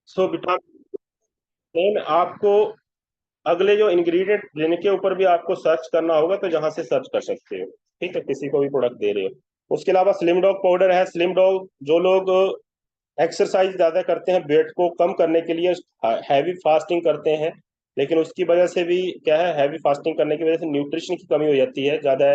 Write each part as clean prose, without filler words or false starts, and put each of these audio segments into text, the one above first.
So vitamin आपको अगले जो इंग्रेडिएंट जिनके ऊपर भी आपको सर्च करना होगा तो जहां से सर्च कर सकते हो। ठीक है, किसी को भी प्रोडक्ट दे रहे हो। उसके अलावा स्लिम डॉग पाउडर है। स्लिम डॉग जो लोग एक्सरसाइज ज्यादा करते हैं वेट को कम करने के लिए, हैवी फास्टिंग करते हैं, लेकिन उसकी वजह से भी क्या है, हैवी फास्टिंग करने की वजह से न्यूट्रिशन की कमी हो जाती है, ज्यादा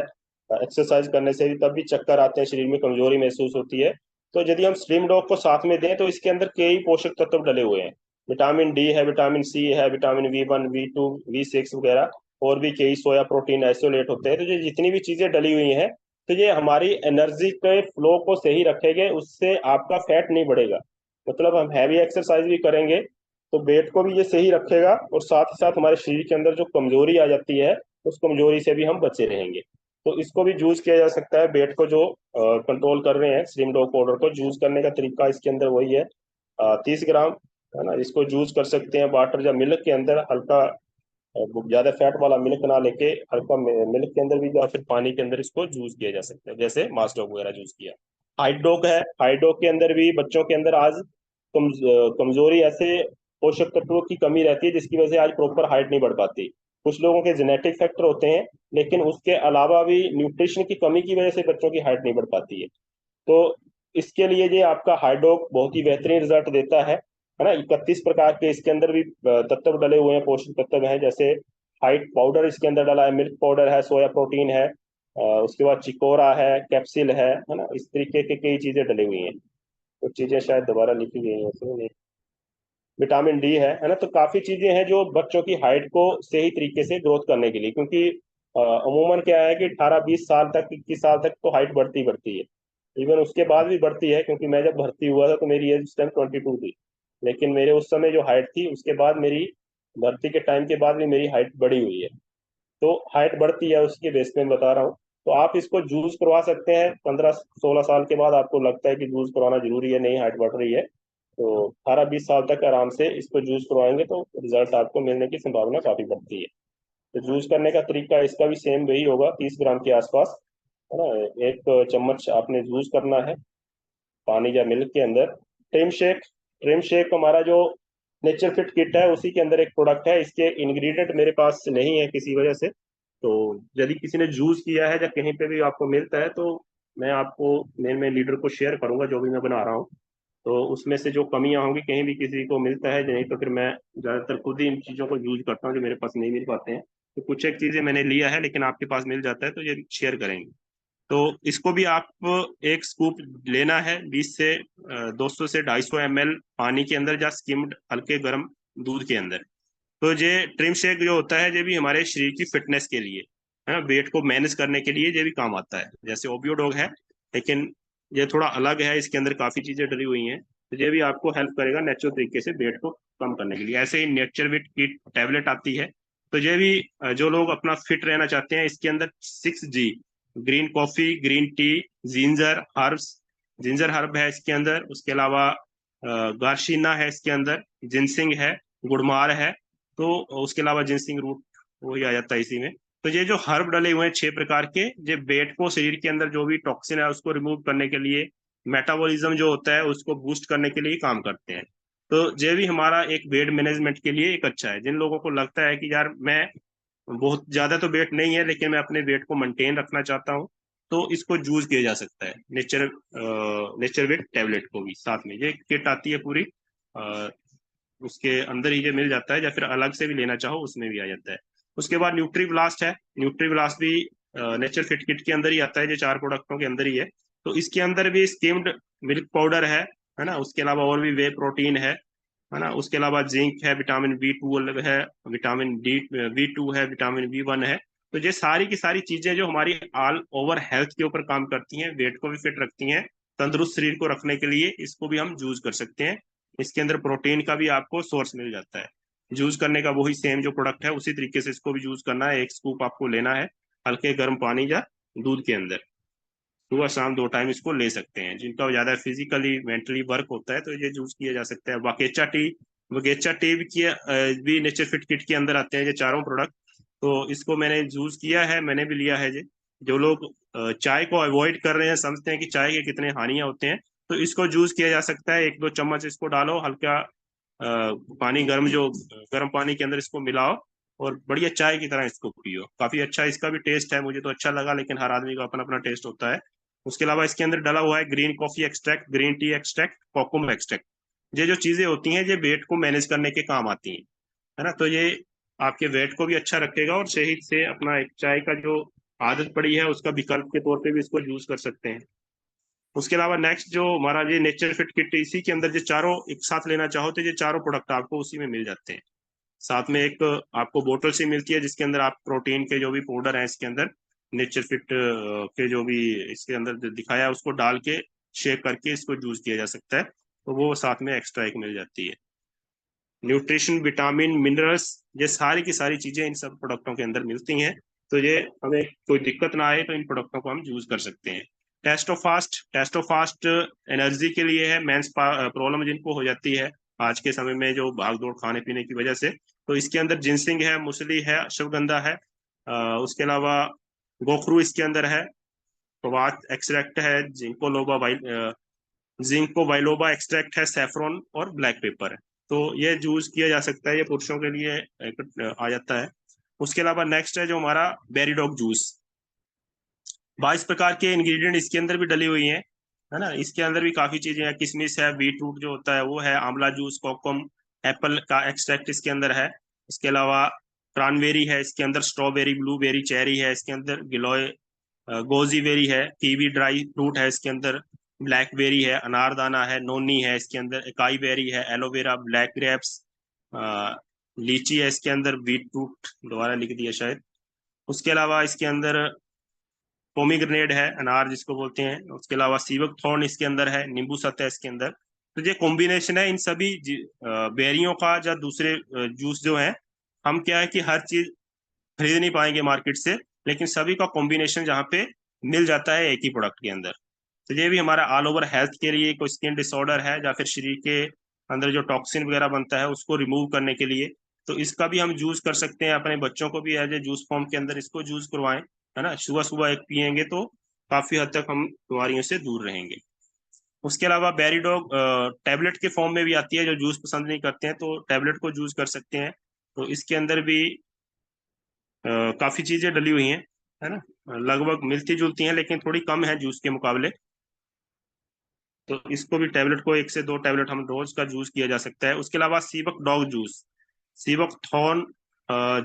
एक्सरसाइज करने से भी तब भी चक्कर आते हैं, शरीर में कमजोरी महसूस होती है। तो यदि हम स्लिम डॉग को साथ में दें तो इसके अंदर कई पोषक तत्व डले हुए हैं। विटामिन डी है, विटामिन सी है, विटामिन V1 V2 V6 वगैरह, और भी कई सोया प्रोटीन आइसोलेट होते हैं। तो ये जितनी भी चीजें डली हुई हैं, तो ये हमारी एनर्जी के फ्लो को सही रखेंगे, उससे आपका फैट नहीं बढ़ेगा। मतलब हम हैवी एक्सरसाइज भी करेंगे तो वेट को भी ये सही रखेगा, और साथ ही साथ हमारे शरीर के अंदर जो कमजोरी आ जाती है उस कमजोरी से भी हम बचे रहेंगे। तो इसको भी यूज किया जा सकता है, वेट को जो कंट्रोल कर रहे हैं। स्लिम डॉग पाउडर को यूज करने का तरीका इसके अंदर वही है, 30 ग्राम, है ना। इसको यूज कर सकते हैं वाटर या मिल्क के अंदर, हल्का ज्यादा फैट वाला मिल्क ना लेके हल्का मिल्क के अंदर भी, या फिर पानी के अंदर इसको जूस किया जा सकता है, जैसे मास डॉग वगैरह जूस किया। हाइट डॉग है। हाइट डॉग के अंदर भी बच्चों के अंदर आज कमजोरी, ऐसे पोषक तत्वों की कमी रहती है जिसकी वजह से आज प्रॉपर हाइट नहीं बढ़ पाती। कुछ लोगों के जेनेटिक फैक्टर होते हैं, लेकिन उसके अलावा भी न्यूट्रिशन की कमी की वजह से बच्चों की हाइट नहीं बढ़ पाती है। तो इसके लिए ये आपका हाइडोक बहुत ही बेहतरीन रिजल्ट देता है ना। 31 प्रकार के इसके अंदर भी तत्व डले हुए हैं, पोषक तत्व हैं, जैसे हाइट पाउडर इसके अंदर डला है, मिल्क पाउडर है, सोया प्रोटीन है, उसके बाद चिकोरा है, कैप्सिल है ना। इस तरीके के कई चीजें डली हुई हैं। कुछ चीजें शायद दोबारा लिखी गई हैं इसमें। विटामिन डी है ना। तो काफी चीजें हैं जो बच्चों की हाइट को सही तरीके से ग्रोथ करने के लिए, क्योंकि अमूमन क्या है कि 18-20 साल तक, 21 साल तक तो हाइट बढ़ती बढ़ती है। इवन उसके बाद भी बढ़ती है, क्योंकि मैं जब भर्ती हुआ था तो मेरी एज उस टाइम 22 थी, लेकिन मेरे उस समय जो हाइट थी उसके बाद मेरी भर्ती के टाइम के बाद भी मेरी हाइट बढ़ी हुई है। तो हाइट बढ़ती है, उसके बेस पे मैं बता रहा हूँ। तो आप इसको जूस करवा सकते हैं 15-16 साल के बाद। आपको लगता है कि जूस करवाना जरूरी है, नहीं हाइट बढ़ रही है, तो 18-20 साल तक आराम से इसको जूस करवाएंगे तो रिजल्ट आपको मिलने की संभावना काफी बढ़ती है। तो जूस करने का तरीका इसका भी सेम वही होगा, 30 ग्राम के आसपास, है ना। एक चम्मच आपने जूस करना है पानी या मिल्क के अंदर। Trim shake. ट्रिम शेक हमारा जो नेचर फिट किट है उसी के अंदर एक प्रोडक्ट है। इसके इंग्रेडिएंट मेरे पास नहीं है किसी वजह से, तो यदि किसी ने जूस किया है या कहीं पे भी आपको मिलता है तो मैं आपको, मेल में लीडर को शेयर करूंगा जो भी मैं बना रहा हूँ। तो उसमें से जो कमियां होंगी, कहीं भी किसी को मिलता है नहीं तो फिर मैं ज्यादातर खुद ही इन चीजों को यूज करता हूँ जो मेरे पास नहीं मिल पाते हैं। तो कुछ एक चीजें मैंने लिया है, लेकिन आपके पास मिल जाता है तो ये शेयर करेंगे। तो इसको भी आप एक स्कूप लेना है, 200 से 250 ml पानी के अंदर, या स्किम्ड हल्के गर्म दूध के अंदर। तो ये ट्रिम शेक जो होता है ये भी हमारे शरीर की फिटनेस के लिए, है ना, वेट को मैनेज करने के लिए ये भी काम आता है, जैसे ओबियो डॉग है, लेकिन ये थोड़ा अलग है, इसके अंदर काफी चीजें डली हुई हैं। तो ये भी आपको हेल्प करेगा नेचुरल तरीके से वेट को कम करने के लिए। ऐसे ही नेचर विट की टैबलेट आती है। तो ये भी जो लोग अपना फिट रहना चाहते हैं, इसके अंदर 6G, green coffee, green tea, ginger herbs, ginger herb है इसके अंदर, उसके अलावा गार्शीना है इसके अंदर, जिनसिंग है, गुड़मार है, तो उसके अलावा जिनसिंग रूट वही आ जाता है इसी में। तो ये जो हर्ब डले हुए हैं 6 प्रकार के, ये वेट को, शरीर के अंदर जो भी टॉक्सिन है उसको रिमूव करने के लिए, मेटाबॉलिज्म जो होता है उसको बूस्ट करने के लिए काम करते हैं। तो ये भी हमारा एक वेट मैनेजमेंट के लिए एक अच्छा है। जिन लोगों को लगता है कि यार मैं बहुत ज्यादा तो वेट नहीं है लेकिन मैं अपने वेट को मेंटेन रखना चाहता हूँ, तो इसको यूज किया जा सकता है। नेचर वेट टैबलेट को भी साथ में ये किट आती है पूरी, उसके अंदर ही ये मिल जाता है, या फिर अलग से भी लेना चाहो उसमें भी आ जाता है। उसके बाद न्यूट्री ब्लास्ट है। न्यूट्री ब्लास्ट भी नेचर फिट किट के अंदर ही आता है, जो 4 प्रोडक्टों के अंदर ही है। तो इसके अंदर भी स्किम्ड मिल्क पाउडर है ना। उसके अलावा और भी वे प्रोटीन है ना। उसके अलावा जिंक है, विटामिन B12 है, विटामिन D V2 है, विटामिन B1 है। तो ये सारी की सारी चीजें जो हमारी ऑल ओवर हेल्थ के ऊपर काम करती हैं, वेट को भी फिट रखती हैं, तंदुरुस्त शरीर को रखने के लिए इसको भी हम यूज कर सकते हैं। इसके अंदर प्रोटीन का भी आपको सोर्स मिल जाता है। यूज करने का वही सेम जो प्रोडक्ट है उसी तरीके से इसको भी यूज करना है। एक स्कूप आपको लेना है हल्के गर्म पानी या दूध के अंदर, सुबह शाम 2 टाइम इसको ले सकते हैं। जिनका ज्यादा फिजिकली मेंटली वर्क होता है तो ये यूज किया जा सकता है। वकेचा टी भी नेचर फिट किट के अंदर आते हैं ये 4 प्रोडक्ट। तो इसको मैंने यूज किया है, मैंने भी लिया है। ये जो लोग चाय को अवॉइड कर रहे हैं, समझते हैं कि चाय के कितने हानियां होते हैं, तो इसको यूज किया जा सकता है। 1-2 चम्मच इसको डालो, हल्का पानी गर्म, जो गर्म पानी के अंदर इसको मिलाओ और बढ़िया चाय की तरह इसको पियो। काफी अच्छा इसका भी टेस्ट है, मुझे तो अच्छा लगा, लेकिन हर आदमी का अपना अपना टेस्ट होता है। उसके अलावा इसके अंदर डला हुआ है green coffee extract, green tea extract, kokum extract. ये जो चीजें होती हैं ये वेट को मैनेज करने के काम आती हैं, है ना। तो ये आपके वेट को भी अच्छा रखेगा और सही से अपना एक चाय का जो आदत पड़ी है उसका विकल्प के तौर पे भी इसको यूज कर सकते हैं। उसके अलावा नेक्स्ट जो हमारा ये नेचर फिट किट, इसी के अंदर जो चारों एक साथ लेना चाहो तो ये चारों प्रोडक्ट आपको उसी में मिल जाते हैं। साथ में एक आपको बोतल सी मिलती है जिसके अंदर आप प्रोटीन के जो भी पाउडर है इसके अंदर नेचर फिट के जो भी इसके अंदर जो दिखाया है उसको डाल के शेक करके इसको यूज किया जा सकता है, तो वो साथ में एक्स्ट्रा एक मिल जाती है। न्यूट्रिशन, विटामिन, मिनरल्स, ये सारी की सारी चीजें इन सब प्रोडक्टों के अंदर मिलती हैं। तो ये हमें कोई दिक्कत ना आए तो इन प्रोडक्टों को हम यूज कर सकते हैं। टेस्टोफास्ट, टेस्टोफास्ट एनर्जी के लिए है, मेंस प्रॉब्लम जिनको हो जाती है आज के समय में जो भाग दौड़ खाने पीने की वजह से, तो इसके अंदर जिंसिंग है, मुसली है, अश्वगंधा है, उसके अलावा गोखरू इसके अंदर है, प्रवात एक्सट्रैक्ट है, जिंको बाइलोबा एक्सट्रैक्ट है, सेफ्रॉन और ब्लैक पेपर है। तो ये यूज किया जा सकता है, ये पुरुषों के लिए आ जाता है। उसके अलावा नेक्स्ट है जो हमारा बेरीडॉग जूस। 22 प्रकार के इंग्रेडिएंट इसके अंदर भी डली हुई हैं, है ना। इसके अंदर भी काफी चीजें हैं, किशमिश है, बीट रूट जो होता है वो है, आंवला जूस, कोकम, एप्पल का एक्सट्रैक्ट इसके अंदर है। इसके अलावा क्रैनबेरी है इसके अंदर, स्ट्रॉबेरी, ब्लूबेरी, चेरी है इसके अंदर, गिलोय, गोजी बेरी है, कीवी ड्राई फ्रूट है इसके अंदर, ब्लैकबेरी है, अनारदाना है, नोनी है इसके अंदर, एकाई बेरी है, एलोवेरा, ब्लैक ग्रेप्स, लीची है इसके अंदर, बीट रूट दोबारा लिख दिया शायद। उसके अलावा इसके अंदर पोमीग्रेनेट है, अनार जिसको बोलते हैं। उसके अलावा सीवक थॉर्न इसके अंदर है, नींबू सत्ता है इसके अंदर। तो ये कॉम्बिनेशन है इन सभी बेरियों का या दूसरे जूस जो है, हम क्या है कि हर चीज खरीद नहीं पाएंगे मार्केट से, लेकिन सभी का कॉम्बिनेशन जहाँ पे मिल जाता है एक ही प्रोडक्ट के अंदर। तो ये भी हमारा ऑल ओवर हेल्थ के लिए, कोई स्किन डिसऑर्डर है या फिर शरीर के अंदर जो टॉक्सिन वगैरह बनता है उसको रिमूव करने के लिए, तो इसका भी हम यूज कर सकते हैं। अपने बच्चों को भी एज ए जूस फॉर्म के अंदर इसको यूज करवाएं, है ना। सुबह सुबह एक पियेंगे तो काफी हद तक हम बीमारियों से दूर रहेंगे। उसके अलावा बैरीडॉग टैबलेट के फॉर्म में भी आती है, जो जूस पसंद नहीं करते हैं तो टैबलेट को यूज कर सकते हैं। तो इसके अंदर भी काफी चीजें डली हुई हैं, है ना। लगभग मिलती जुलती हैं लेकिन थोड़ी कम है जूस के मुकाबले। तो इसको भी टैबलेट को 1 से 2 टैबलेट हम रोज का जूस किया जा सकता है। उसके अलावा सीवक डॉग जूस, सीवक थॉर्न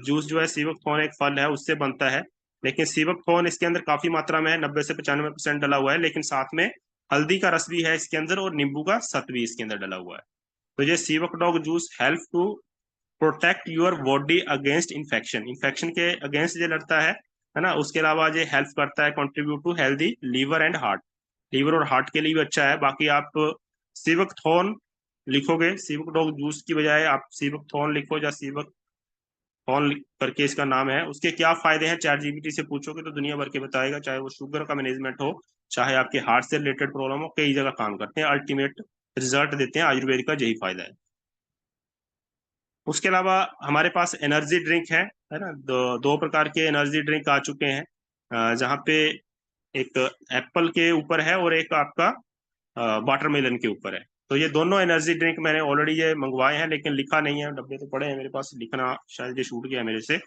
जूस जो है, सीवक थॉर्न एक फल है उससे बनता है, लेकिन सीवक थॉर्न इसके अंदर काफी मात्रा में है, 90 से 95% डला हुआ है, लेकिन साथ में हल्दी का रस भी है इसके अंदर और नींबू का सत्व भी इसके अंदर डला हुआ है। तो ये sea buck dog juice help to protect your body against infection, infection के अगेंस्ट ये लड़ता है ना। उसके अलावा ये हेल्प करता है contribute to healthy liver and heart, liver और हार्ट के लिए भी अच्छा है। बाकी आप सीवक थॉर्न लिखोगे, सीवक डॉग जूस की बजाय आप सीवक थॉर्न लिखो या सीवक थॉर्न करके इसका नाम है। उसके क्या फायदे हैं चैट जीपीटी से पूछोगे तो दुनिया भर के बताएगा, चाहे वो शुगर का मैनेजमेंट हो, चाहे आपके हार्ट से रिलेटेड प्रॉब्लम हो, कई जगह काम करते हैं, अल्टीमेट रिजल्ट देते हैं। आयुर्वेद का यही फायदा है। उसके अलावा हमारे पास एनर्जी ड्रिंक है ना। दो प्रकार के एनर्जी ड्रिंक आ चुके हैं, जहाँ पे एक एप्पल के ऊपर है और एक आपका वाटरमेलन के ऊपर है। तो ये दोनों एनर्जी ड्रिंक मैंने ऑलरेडी ये मंगवाए हैं, लेकिन लिखा नहीं है, डब्बे तो पड़े हैं मेरे पास, लिखना शायद ये छूट गया मेरे से।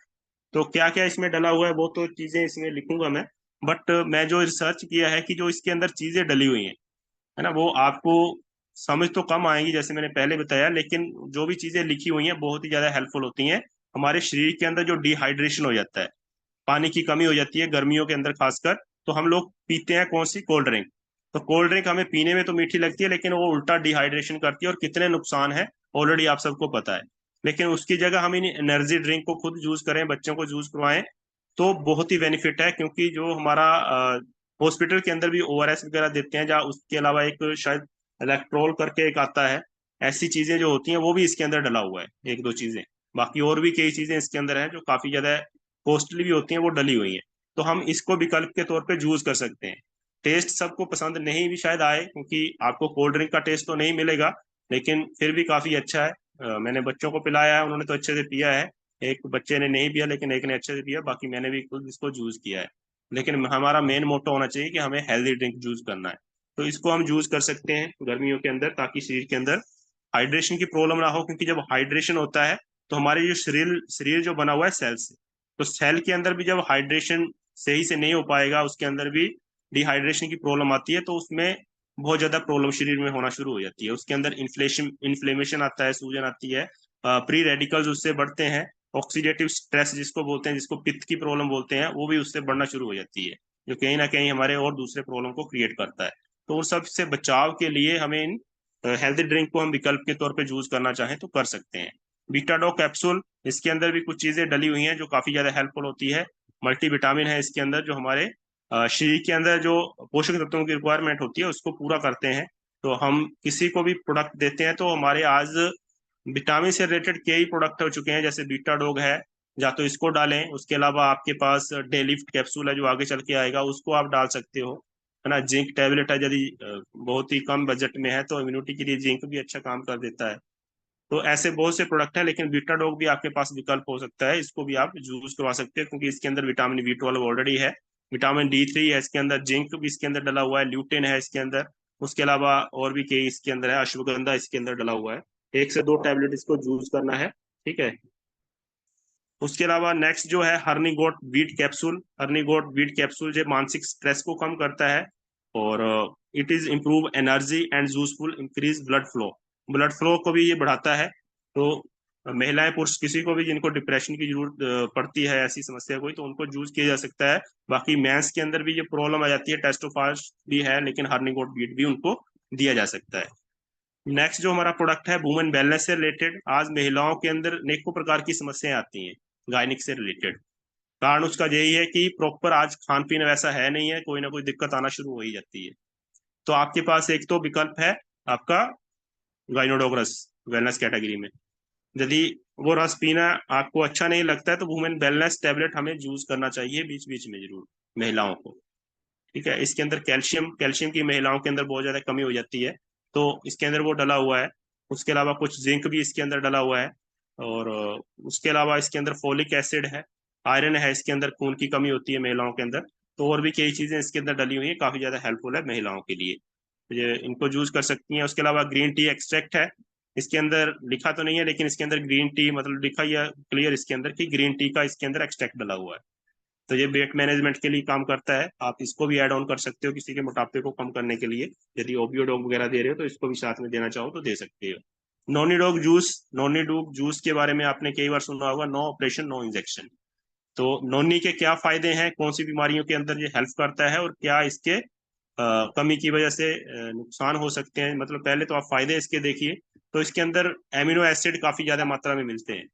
तो क्या क्या इसमें डला हुआ है वो तो चीजें इसमें लिखूंगा मैं, बट मैं जो रिसर्च किया है कि जो इसके अंदर चीजें डली हुई हैं, है ना, वो आपको समझ तो कम आएंगी जैसे मैंने पहले बताया, लेकिन जो भी चीजें लिखी हुई हैं बहुत ही ज्यादा हेल्पफुल होती हैं। हमारे शरीर के अंदर जो डिहाइड्रेशन हो जाता है, पानी की कमी हो जाती है गर्मियों के अंदर खासकर, तो हम लोग पीते हैं कौन सी, कोल्ड ड्रिंक। तो कोल्ड ड्रिंक हमें पीने में तो मीठी लगती है, लेकिन वो उल्टा डिहाइड्रेशन करती है और कितने नुकसान है ऑलरेडी आप सबको पता है। लेकिन उसकी जगह हम इन एनर्जी ड्रिंक को खुद यूज करें, बच्चों को यूज करवाएं, तो बहुत ही बेनिफिट है। क्योंकि जो हमारा हॉस्पिटल के अंदर भी ओआरएस वगैरह देते हैं, या उसके अलावा एक शायद इलेक्ट्रोल करके एक आता है, ऐसी चीजें जो होती हैं वो भी इसके अंदर डला हुआ है, एक दो चीजें। बाकी और भी कई चीजें इसके अंदर है जो काफी ज्यादा कॉस्टली भी होती हैं, वो डली हुई हैं। तो हम इसको विकल्प के तौर पे यूज कर सकते हैं। टेस्ट सबको पसंद नहीं भी शायद आए, क्योंकि आपको कोल्ड ड्रिंक का टेस्ट तो नहीं मिलेगा, लेकिन फिर भी काफी अच्छा है। मैंने बच्चों को पिलाया है, उन्होंने तो अच्छे से पिया है। एक बच्चे ने नहीं पिया लेकिन एक ने अच्छे से पिया, बाकी मैंने भी खुद इसको यूज किया है। लेकिन हमारा मेन मोटो होना चाहिए कि हमें हेल्दी ड्रिंक यूज करना है। तो इसको हम यूज कर सकते हैं गर्मियों के अंदर, ताकि शरीर के अंदर हाइड्रेशन की प्रॉब्लम ना हो, क्योंकि जब हाइड्रेशन होता है तो हमारे जो शरीर शरीर जो बना हुआ है सेल से, तो सेल के अंदर भी जब हाइड्रेशन सही से नहीं हो पाएगा, उसके अंदर भी डिहाइड्रेशन की प्रॉब्लम आती है, तो उसमें बहुत ज्यादा प्रॉब्लम शरीर में होना शुरू हो जाती है। उसके अंदर इन्फ्लेमेशन आता है, सूजन आती है, प्री रेडिकल्स उससे बढ़ते हैं, ऑक्सीडेटिव स्ट्रेस जिसको बोलते हैं, जिसको पित्त की प्रॉब्लम बोलते हैं, वो भी उससे बढ़ना शुरू हो जाती है, जो कहीं ना कहीं हमारे और दूसरे प्रॉब्लम को क्रिएट करता है। तो उन सब से बचाव के लिए हमें इन हेल्दी ड्रिंक को हम विकल्प के तौर पे यूज करना चाहें तो कर सकते हैं। बीटाडो कैप्सूल, इसके अंदर भी कुछ चीजें डली हुई हैं जो काफी ज्यादा हेल्पफुल होती है। मल्टी विटामिन है इसके अंदर, जो हमारे शरीर के अंदर जो पोषक तत्वों की रिक्वायरमेंट होती है उसको पूरा करते हैं। तो हम किसी को भी प्रोडक्ट देते हैं तो हमारे आज विटामिन से रिलेटेड कई प्रोडक्ट हो चुके हैं, जैसे बीटाडोग है, या तो इसको डालें, उसके अलावा आपके पास डे लिफ्ट कैप्सूल है जो आगे चल के आएगा, उसको आप डाल सकते हो, है ना। जिंक टैबलेट है, यदि बहुत ही कम बजट में है तो इम्यूनिटी के लिए जिंक भी अच्छा काम कर देता है। तो ऐसे बहुत से प्रोडक्ट हैं, लेकिन बीटाडोग भी आपके पास विकल्प हो सकता है, इसको भी आप यूज करवा सकते हैं, क्योंकि इसके अंदर विटामिन B12 ऑलरेडी है, विटामिन D3 है इसके अंदर, जिंक भी इसके अंदर डला हुआ है, ल्यूटेन है इसके अंदर, उसके अलावा और भी कई इसके अंदर है, अश्वगंधा इसके अंदर डला हुआ है। 1 से 2 टैबलेट इसको यूज करना है, ठीक है। उसके अलावा नेक्स्ट जो है हर्नीगोट वीट कैप्सूल। हर्नीगोट वीट कैप्सूल जो मानसिक स्ट्रेस को कम करता है, और it is improve energy and useful increase blood flow, blood flow को भी ये बढ़ाता है। तो महिलाएं पुरुष किसी को भी जिनको डिप्रेशन की जरूरत पड़ती है, ऐसी समस्या कोई, तो उनको यूज किया जा सकता है। बाकी मेंस के अंदर भी ये प्रॉब्लम आ जाती है, टेस्टोफास भी है, लेकिन हर्नीगोट वीट भी उनको दिया जा सकता है। नेक्स्ट जो हमारा प्रोडक्ट है वुमेन वेलनेस से रिलेटेड, आज महिलाओं के अंदर अनेकों प्रकार की समस्याएं आती हैं गायनिक से रिलेटेड। कारण उसका यही है कि प्रॉपर आज खान पीन वैसा है नहीं है, कोई ना कोई दिक्कत आना शुरू हो ही जाती है। तो आपके पास एक तो विकल्प है आपका गाइनोडोग रस, वेलनेस कैटेगरी में। यदि वो रस पीना आपको अच्छा नहीं लगता है तो वुमेन वेलनेस टेबलेट हमें यूज करना चाहिए बीच बीच में जरूर, महिलाओं को, ठीक है। इसके अंदर कैल्शियम कैल्शियम की महिलाओं के अंदर बहुत ज्यादा कमी हो जाती है, तो इसके अंदर वो डला हुआ है। उसके अलावा कुछ जिंक भी इसके अंदर डला हुआ है, और उसके अलावा इसके अंदर फोलिक एसिड है, आयरन है इसके अंदर, खून की कमी होती है महिलाओं के अंदर। तो और भी कई चीजें इसके अंदर डली हुई हैं, काफी ज्यादा हेल्पफुल है महिलाओं के लिए, तो ये इनको यूज कर सकती हैं। उसके अलावा ग्रीन टी एक्सट्रैक्ट है, इसके अंदर लिखा तो नहीं है, लेकिन इसके अंदर ग्रीन टी मतलब लिखा ही है क्लियर इसके अंदर कि ग्रीन टी का इसके अंदर एक्सट्रैक्ट डला हुआ है। तो ये वेट मैनेजमेंट के लिए काम करता है, आप इसको भी ऐड ऑन कर सकते हो किसी के मोटापे को कम करने के लिए। यदि ओबियो डॉग वगैरह दे रहे हो तो इसको भी साथ में देना चाहो तो दे सकते हो। Noni dog juice, Noni dog juice के बारे में आपने कई बार सुना होगा, नो ऑपरेशन नो इंजेक्शन। तो नोनी के क्या फायदे हैं, कौन सी बीमारियों के अंदर ये हेल्प करता है, और क्या इसके कमी की वजह से नुकसान हो सकते हैं। मतलब पहले तो आप फायदे इसके देखिए, तो इसके अंदर एमिनो एसिड काफी ज्यादा मात्रा में मिलते हैं,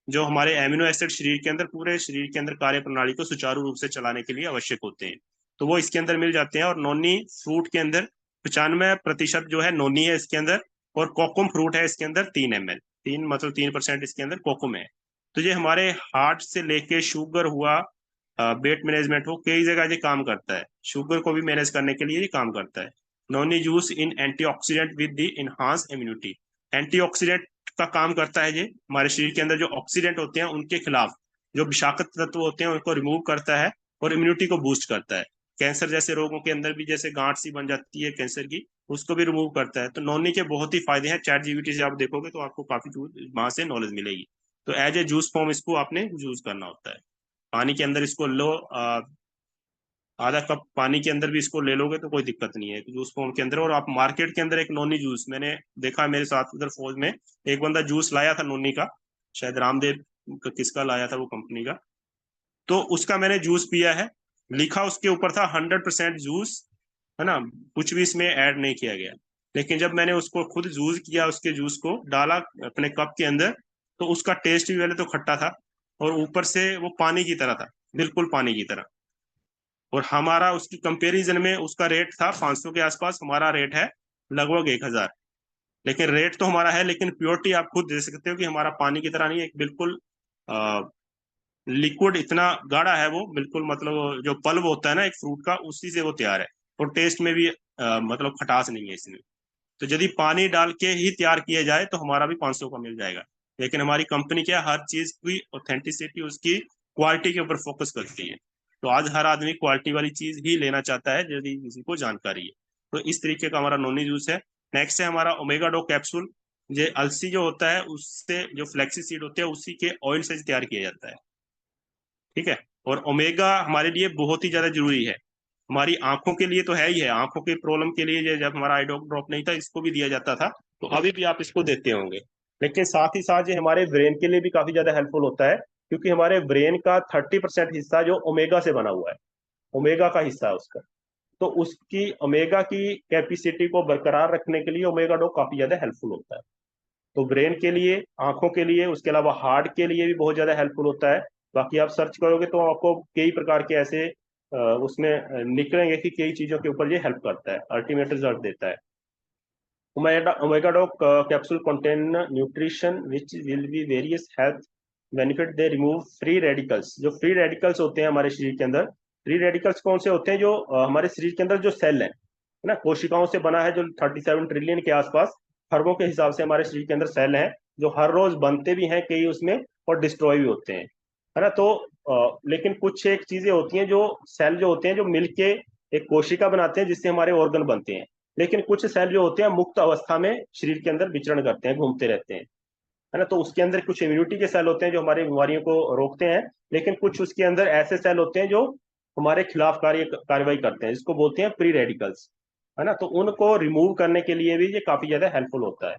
जो हमारे एमिनो एसिड शरीर के अंदर पूरे शरीर के अंदर कार्य प्रणाली को सुचारू रूप से चलाने के लिए आवश्यक होते हैं, तो वो इसके अंदर मिल जाते हैं। और नोनी फ्रूट के अंदर 95% जो है नोनी है इसके अंदर, और कोकुम फ्रूट है इसके अंदर 3 ml, 3% इसके अंदर कोकुम है। तो ये हमारे हार्ट से लेके शुगर हुआ, वेट मैनेजमेंट हो, कई जगह ये काम करता है, शुगर को भी मैनेज करने के लिए ये काम करता है। Noni use in antioxidant with the enhance immunity, antioxidant का काम करता है ये, हमारे शरीर के अंदर जो ऑक्सीडेंट होते हैं उनके खिलाफ जो विषाक्त तत्व होते हैं उनको रिमूव करता है, और इम्यूनिटी को बूस्ट करता है। कैंसर जैसे रोगों के अंदर भी जैसे गांठ सी बन जाती है कैंसर की, उसको भी रिमूव करता है। तो नॉनी के बहुत ही फायदे हैं, ChatGPT से आप देखोगे तो आपको काफी वहां से नॉलेज मिलेगी। तो एज ए जूस फॉर्म इसको आपने यूज करना होता है, पानी के अंदर इसको लो, आधा कप पानी के अंदर भी इसको ले लोगे तो कोई दिक्कत नहीं है जूस फॉर्म के अंदर। और आप मार्केट के अंदर एक नोनी जूस मैंने देखा, मेरे साथ उधर फौज में एक बंदा जूस लाया था नोनी का, शायद रामदेव का किसका लाया था वो कंपनी का, तो उसका मैंने जूस पिया है, लिखा उसके ऊपर था 100% जूस, है ना, कुछ भी इसमें ऐड नहीं किया गया। लेकिन जब मैंने उसको खुद यूज किया, उसके जूस को डाला अपने कप के अंदर, तो उसका टेस्ट भी पहले तो खट्टा था, और ऊपर से वो पानी की तरह था, बिल्कुल पानी की तरह। और हमारा उसकी कंपैरिजन में उसका रेट था 500 के आसपास, हमारा रेट है लगभग 1000। लेकिन रेट तो हमारा है, लेकिन प्योरिटी आप खुद दे सकते हो कि हमारा पानी की तरह नहीं है, एक बिल्कुल लिक्विड, इतना गाढ़ा है वो बिल्कुल, मतलब जो पल्प होता है ना एक फ्रूट का, उसी से वो तैयार है। और टेस्ट में भी मतलब खटास नहीं है इसमें। तो यदि पानी डाल के ही तैयार किया जाए तो हमारा भी 500 का मिल जाएगा। लेकिन हमारी कंपनी क्या, हर चीज की ऑथेंटिसिटी, उसकी क्वालिटी के ऊपर फोकस करती है। तो आज हर आदमी क्वालिटी वाली चीज ही लेना चाहता है यदि किसी को जानकारी है। तो इस तरीके का हमारा नोनी जूस है। नेक्स्ट है हमारा ओमेगा डो कैप्सूल, ये अलसी जो होता है उससे, जो फ्लैक्सी सीड होते हैं उसी के ऑयल से तैयार किया जाता है। ठीक है। और ओमेगा हमारे लिए बहुत ही ज्यादा जरूरी है, हमारी आंखों के लिए तो है ही है, आंखों की प्रॉब्लम के लिए जब हमारा आई ड्रॉप नहीं था इसको भी दिया जाता था, तो अभी भी आप इसको देते होंगे। लेकिन साथ ही साथ ये हमारे ब्रेन के लिए भी काफी ज्यादा हेल्पफुल होता है, क्योंकि हमारे ब्रेन का 30% हिस्सा जो ओमेगा से बना हुआ है, ओमेगा का हिस्सा है उसका, तो उसकी ओमेगा की कैपेसिटी को बरकरार रखने के लिए ओमेगा डो काफी ज्यादा हेल्पफुल होता है। तो ब्रेन के लिए, आंखों के लिए, उसके अलावा हार्ट के लिए भी बहुत ज्यादा हेल्पफुल होता है। बाकी आप सर्च करोगे तो आपको कई प्रकार के ऐसे उसमें निकलेंगे कि कई चीजों के ऊपर ये हेल्प करता है, अल्टीमेट रिजल्ट देता है। Omega dog capsule contain nutrition which will be various health benefit. They remove free radicals। जो फ्री रेडिकल्स होते हैं हमारे शरीर के अंदर, फ्री रेडिकल्स कौन से होते हैं? जो हमारे शरीर के अंदर जो सेल है ना, कोशिकाओं से बना है, जो 37 ट्रिलियन के आसपास खरबों के हिसाब से हमारे शरीर के अंदर सेल हैं, जो हर रोज बनते भी हैं कई उसमें, और डिस्ट्रॉय भी होते हैं, है ना। तो लेकिन कुछ एक चीजें होती हैं, जो सेल जो होते हैं जो मिलके एक कोशिका बनाते हैं जिससे हमारे ऑर्गन बनते हैं। लेकिन कुछ सेल जो होते हैं मुक्त अवस्था में शरीर के अंदर विचरण करते हैं, घूमते रहते हैं, है ना। तो उसके अंदर कुछ इम्यूनिटी के सेल होते हैं जो हमारी बीमारियों को रोकते हैं, लेकिन कुछ उसके अंदर ऐसे सेल होते हैं जो हमारे खिलाफ कार्रवाई करते हैं, जिसको बोलते हैं प्री रेडिकल्स, है ना। तो उनको रिमूव करने के लिए भी ये काफी ज्यादा हेल्पफुल होता है।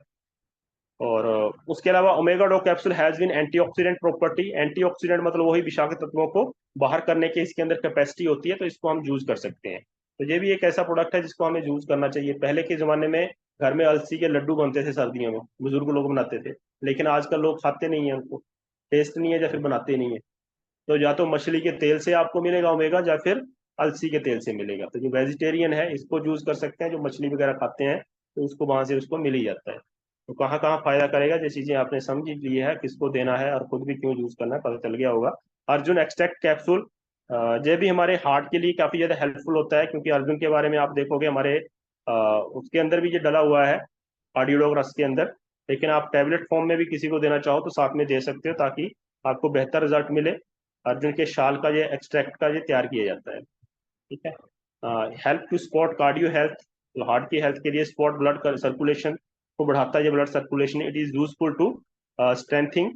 और उसके अलावा ओमेगा डो capsule has been antioxidant property. Antioxidant मतलब वही विषाक्त तत्वों को बाहर करने की इसके अंदर कैपेसिटी होती है, तो इसको हम यूज कर सकते हैं। तो ये भी एक ऐसा प्रोडक्ट है जिसको हमें यूज करना चाहिए। पहले के जमाने में घर में अलसी के लड्डू बनते थे सर्दियों में, बुजुर्ग लोग बनाते थे, लेकिन आजकल लोग खाते नहीं है, उनको टेस्ट नहीं है या फिर बनाते नहीं है। तो या तो मछली के तेल से आपको मिलेगा ओमेगा, या फिर अलसी के तेल से मिलेगा। तो जो वेजिटेरियन है इसको यूज कर सकते हैं, जो मछली वगैरह खाते हैं तो उसको वहां से उसको मिल ही जाता है। तो कहाँ कहाँ फायदा करेगा, ये चीजें आपने समझ ली है, किसको देना है और खुद भी क्यों यूज करना है पता चल गया होगा। अर्जुन एक्सट्रैक्ट कैप्सूल, ये भी हमारे हार्ट के लिए काफी ज्यादा हेल्पफुल होता है, क्योंकि अर्जुन के बारे में आप देखोगे हमारे उसके अंदर भी ये डला हुआ है, कार्डियोडोग रस के अंदर। लेकिन आप टैबलेट फॉर्म में भी किसी को देना चाहो तो साथ में दे सकते हो, ताकि आपको बेहतर रिजल्ट मिले। अर्जुन के शाल का ये एक्सट्रैक्ट का ये तैयार किया जाता है। ठीक है। Help to spot cardio health, तो हार्ट की हेल्थ के लिए स्पॉट ब्लड सर्कुलेशन को बढ़ाता है ये blood circulation. It is useful to strengthening